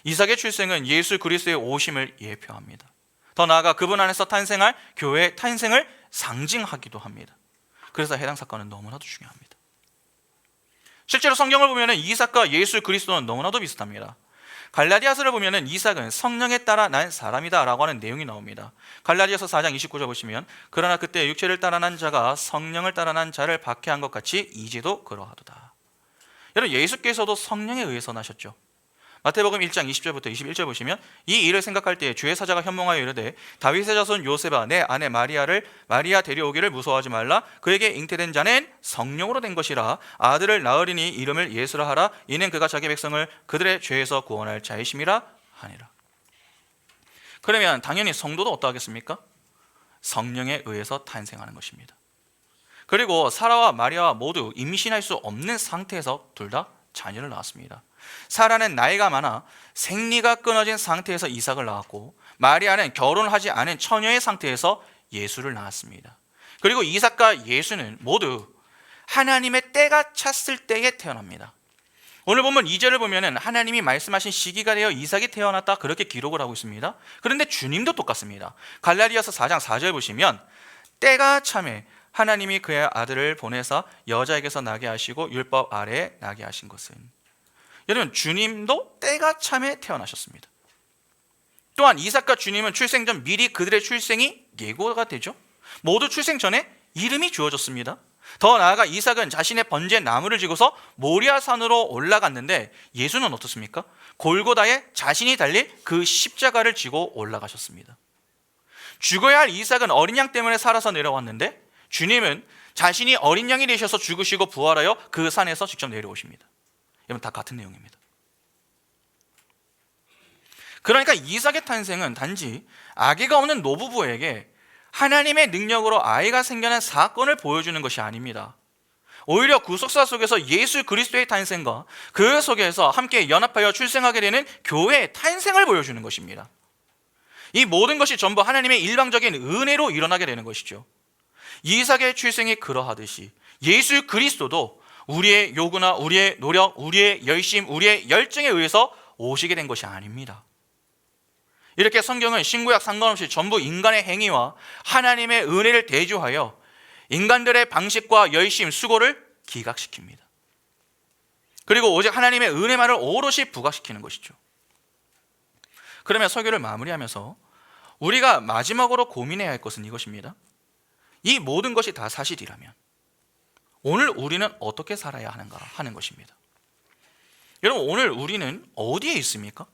이삭의 출생은 예수 그리스도의 오심을 예표합니다. 더 나아가 그분 안에서 탄생할 교회의 탄생을 상징하기도 합니다. 그래서 해당 사건은 너무나도 중요합니다. 실제로 성경을 보면 이삭과 예수 그리스도는 너무나도 비슷합니다. 갈라디아서를 보면 이삭은 성령에 따라 난 사람이다 라고 하는 내용이 나옵니다. 갈라디아서 4장 29절 보시면 그러나 그때 육체를 따라 난 자가 성령을 따라 난 자를 박해한 것 같이 이제도 그러하도다. 여러분, 예수께서도 성령에 의해서 나셨죠. 마태복음 1장 20절부터 21절 보시면 이 일을 생각할 때 주의 사자가 현몽하여 이르되 다윗의 자손 요셉아 내 아내 마리아 데려오기를 무서워하지 말라. 그에게 잉태된 자는 성령으로 된 것이라. 아들을 낳으리니 이름을 예수라 하라. 이는 그가 자기 백성을 그들의 죄에서 구원할 자이심이라 하니라. 그러면 당연히 성도도 어떠하겠습니까? 성령에 의해서 탄생하는 것입니다. 그리고 사라와 마리아와 모두 임신할 수 없는 상태에서 둘 다 자녀를 낳았습니다. 사라는 나이가 많아 생리가 끊어진 상태에서 이삭을 낳았고, 마리아는 결혼을 하지 않은 처녀의 상태에서 예수를 낳았습니다. 그리고 이삭과 예수는 모두 하나님의 때가 찼을 때에 태어납니다. 오늘 본문 2절을 보면 하나님이 말씀하신 시기가 되어 이삭이 태어났다 그렇게 기록을 하고 있습니다. 그런데 주님도 똑같습니다. 갈라디아서 4장 4절 보시면 때가 참에 하나님이 그의 아들을 보내사 여자에게서 나게 하시고 율법 아래에 나게 하신 것은, 여러분, 주님도 때가 참에 태어나셨습니다. 또한 이삭과 주님은 출생 전 미리 그들의 출생이 예고가 되죠. 모두 출생 전에 이름이 주어졌습니다. 더 나아가 이삭은 자신의 번제 나무를 지고서 모리아산으로 올라갔는데, 예수는 어떻습니까? 골고다에 자신이 달릴 그 십자가를 지고 올라가셨습니다. 죽어야 할 이삭은 어린 양 때문에 살아서 내려왔는데, 주님은 자신이 어린 양이 되셔서 죽으시고 부활하여 그 산에서 직접 내려오십니다. 여러분, 다 같은 내용입니다. 그러니까 이삭의 탄생은 단지 아기가 없는 노부부에게 하나님의 능력으로 아이가 생겨난 사건을 보여주는 것이 아닙니다. 오히려 구속사 속에서 예수 그리스도의 탄생과 그 속에서 함께 연합하여 출생하게 되는 교회의 탄생을 보여주는 것입니다. 이 모든 것이 전부 하나님의 일방적인 은혜로 일어나게 되는 것이죠. 이삭의 출생이 그러하듯이 예수 그리스도도 우리의 요구나 우리의 노력, 우리의 열심, 우리의 열정에 의해서 오시게 된 것이 아닙니다. 이렇게 성경은 신구약 상관없이 전부 인간의 행위와 하나님의 은혜를 대조하여 인간들의 방식과 열심, 수고를 기각시킵니다. 그리고 오직 하나님의 은혜만을 오롯이 부각시키는 것이죠. 그러면 설교를 마무리하면서 우리가 마지막으로 고민해야 할 것은 이것입니다. 이 모든 것이 다 사실이라면 오늘 우리는 어떻게 살아야 하는가 하는 것입니다. 여러분, 오늘 우리는 어디에 있습니까?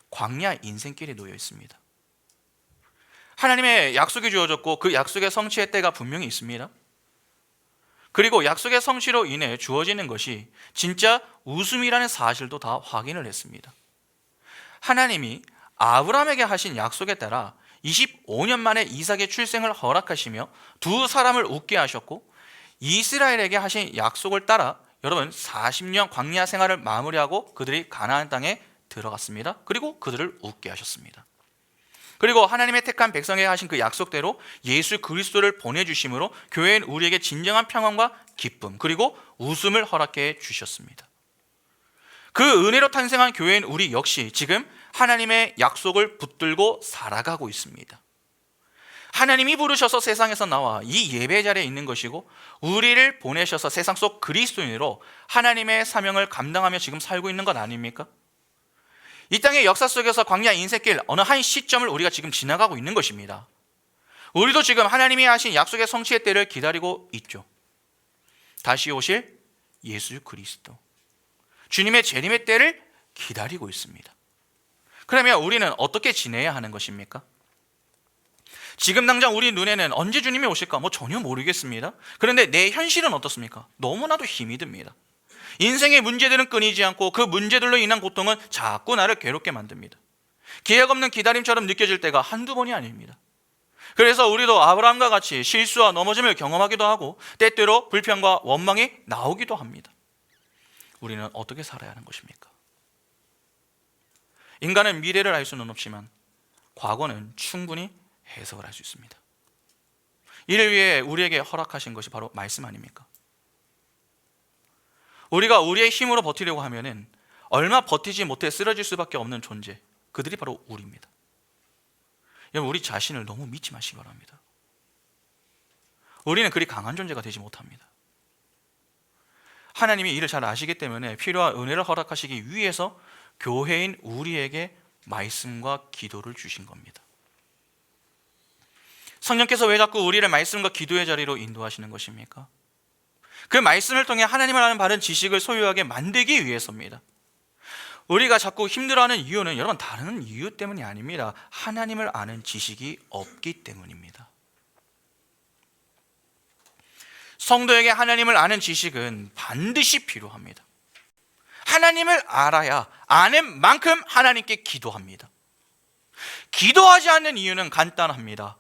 광야 인생길에 놓여 있습니다. 하나님의 약속이 주어졌고 그 약속의 성취의 때가 분명히 있습니다. 그리고 약속의 성취로 인해 주어지는 것이 진짜 웃음이라는 사실도 다 확인을 했습니다. 하나님이 아브라함에게 하신 약속에 따라 25년 만에 이삭의 출생을 허락하시며 두 사람을 웃게 하셨고, 이스라엘에게 하신 약속을 따라 여러분 40년 광야 생활을 마무리하고 그들이 가나안 땅에 들어갔습니다. 그리고 그들을 웃게 하셨습니다. 그리고 하나님의 택한 백성에게 하신 그 약속대로 예수 그리스도를 보내주심으로 교회는 우리에게 진정한 평안과 기쁨 그리고 웃음을 허락해 주셨습니다. 그 은혜로 탄생한 교회는 우리 역시 지금 하나님의 약속을 붙들고 살아가고 있습니다. 하나님이 부르셔서 세상에서 나와 이 예배 자리에 있는 것이고 우리를 보내셔서 세상 속 그리스도인으로 하나님의 사명을 감당하며 지금 살고 있는 것 아닙니까? 이 땅의 역사 속에서 광야 인생길 어느 한 시점을 우리가 지금 지나가고 있는 것입니다. 우리도 지금 하나님이 하신 약속의 성취의 때를 기다리고 있죠. 다시 오실 예수 그리스도, 주님의 재림의 때를 기다리고 있습니다. 그러면 우리는 어떻게 지내야 하는 것입니까? 지금 당장 우리 눈에는 언제 주님이 오실까? 전혀 모르겠습니다. 그런데 내 현실은 어떻습니까? 너무나도 힘이 듭니다. 인생의 문제들은 끊이지 않고 그 문제들로 인한 고통은 자꾸 나를 괴롭게 만듭니다. 기약 없는 기다림처럼 느껴질 때가 한두 번이 아닙니다. 그래서 우리도 아브라함과 같이 실수와 넘어짐을 경험하기도 하고 때때로 불평과 원망이 나오기도 합니다. 우리는 어떻게 살아야 하는 것입니까? 인간은 미래를 알 수는 없지만 과거는 충분히 해석을 할 수 있습니다. 이를 위해 우리에게 허락하신 것이 바로 말씀 아닙니까? 우리가 우리의 힘으로 버티려고 하면은 얼마 버티지 못해 쓰러질 수밖에 없는 존재, 그들이 바로 우리입니다. 여러분, 우리 자신을 너무 믿지 마시기 바랍니다. 우리는 그리 강한 존재가 되지 못합니다. 하나님이 이를 잘 아시기 때문에 필요한 은혜를 허락하시기 위해서 교회인 우리에게 말씀과 기도를 주신 겁니다. 성령께서 왜 자꾸 우리를 말씀과 기도의 자리로 인도하시는 것입니까? 그 말씀을 통해 하나님을 아는 바른 지식을 소유하게 만들기 위해서입니다. 우리가 자꾸 힘들어하는 이유는 여러분 다른 이유 때문이 아닙니다. 하나님을 아는 지식이 없기 때문입니다. 성도에게 하나님을 아는 지식은 반드시 필요합니다. 하나님을 알아야 아는 만큼 하나님께 기도합니다. 기도하지 않는 이유는 간단합니다.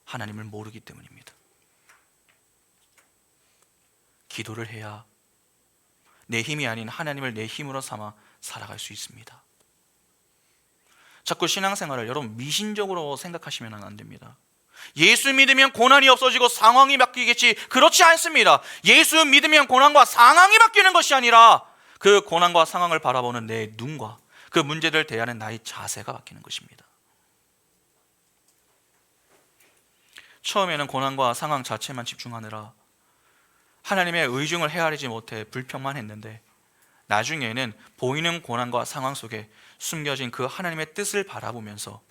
하나님을 모르기 때문입니다. 기도를 해야 내 힘이 아닌 하나님을 내 힘으로 삼아 살아갈 수 있습니다. 자꾸 신앙생활을 여러분 미신적으로 생각하시면 안 됩니다. 예수 믿으면 고난이 없어지고 상황이 바뀌겠지, 그렇지 않습니다. 예수 믿으면 고난과 상황이 바뀌는 것이 아니라 그 고난과 상황을 바라보는 내 눈과 그 문제를 대하는 나의 자세가 바뀌는 것입니다. 처음에는 고난과 상황 자체만 집중하느라 하나님의 의중을 헤아리지 못해 불평만 했는데 나중에는 보이는 고난과 상황 속에 숨겨진 그 하나님의 뜻을 바라보면서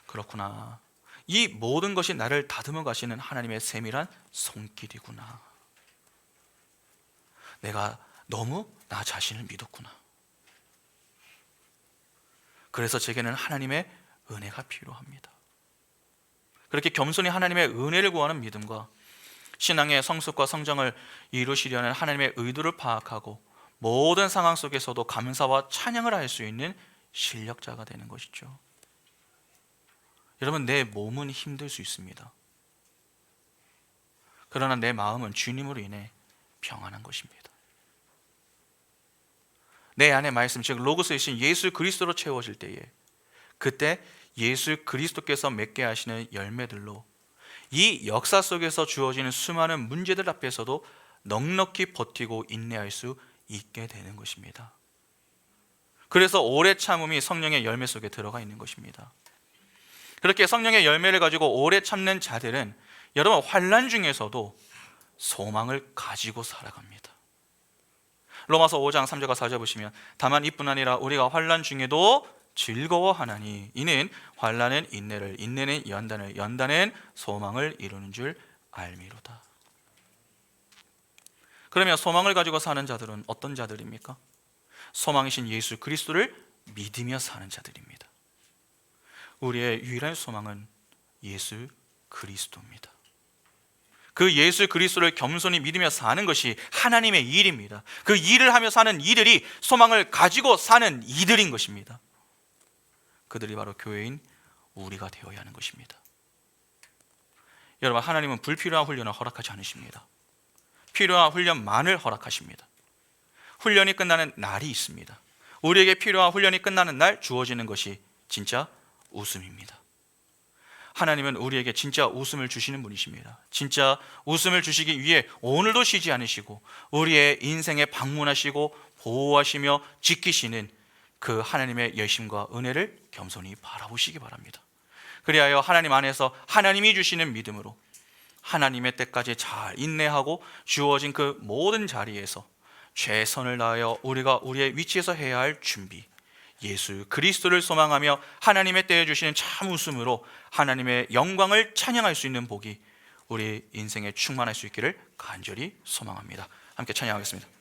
그렇구나, 이 모든 것이 나를 다듬어 가시는 하나님의 세밀한 손길이구나, 내가 너무 나 자신을 믿었구나, 그래서 제게는 하나님의 은혜가 필요합니다. 그렇게 겸손히 하나님의 은혜를 구하는 믿음과 신앙의 성숙과 성장을 이루시려는 하나님의 의도를 파악하고 모든 상황 속에서도 감사와 찬양을 할 수 있는 실력자가 되는 것이죠. 여러분, 내 몸은 힘들 수 있습니다. 그러나 내 마음은 주님으로 인해 평안한 것입니다. 내 안의 말씀, 즉 로고스이신 예수 그리스도로 채워질 때에 그때 예수 그리스도께서 맺게 하시는 열매들로 이 역사 속에서 주어지는 수많은 문제들 앞에서도 넉넉히 버티고 인내할 수 있게 되는 것입니다. 그래서 오래 참음이 성령의 열매 속에 들어가 있는 것입니다. 그렇게 성령의 열매를 가지고 오래 참는 자들은 여러분 환난 중에서도 소망을 가지고 살아갑니다. 로마서 5장 3절과 4절 보시면 다만 이뿐 아니라 우리가 환난 중에도 즐거워하나니 이는 환난은 인내를, 인내는 연단을, 연단은 소망을 이루는 줄 알미로다. 그러면 소망을 가지고 사는 자들은 어떤 자들입니까? 소망이신 예수 그리스도를 믿으며 사는 자들입니다. 우리의 유일한 소망은 예수 그리스도입니다. 그 예수 그리스도를 겸손히 믿으며 사는 것이 하나님의 일입니다. 그 일을 하며 사는 이들이 소망을 가지고 사는 이들인 것입니다. 그들이 바로 교회인 우리가 되어야 하는 것입니다. 여러분, 하나님은 불필요한 훈련을 허락하지 않으십니다. 필요한 훈련만을 허락하십니다. 훈련이 끝나는 날이 있습니다. 우리에게 필요한 훈련이 끝나는 날 주어지는 것이 진짜 웃음입니다. 하나님은 우리에게 진짜 웃음을 주시는 분이십니다. 진짜 웃음을 주시기 위해 오늘도 쉬지 않으시고 우리의 인생에 방문하시고 보호하시며 지키시는 그 하나님의 열심과 은혜를 겸손히 바라보시기 바랍니다. 그리하여 하나님 안에서 하나님이 주시는 믿음으로 하나님의 때까지 잘 인내하고 주어진 그 모든 자리에서 최선을 다하여 우리가 우리의 위치에서 해야 할 준비, 예수 그리스도를 소망하며 하나님의 때에 주시는 참 웃음으로 하나님의 영광을 찬양할 수 있는 복이 우리 인생에 충만할 수 있기를 간절히 소망합니다. 함께 찬양하겠습니다.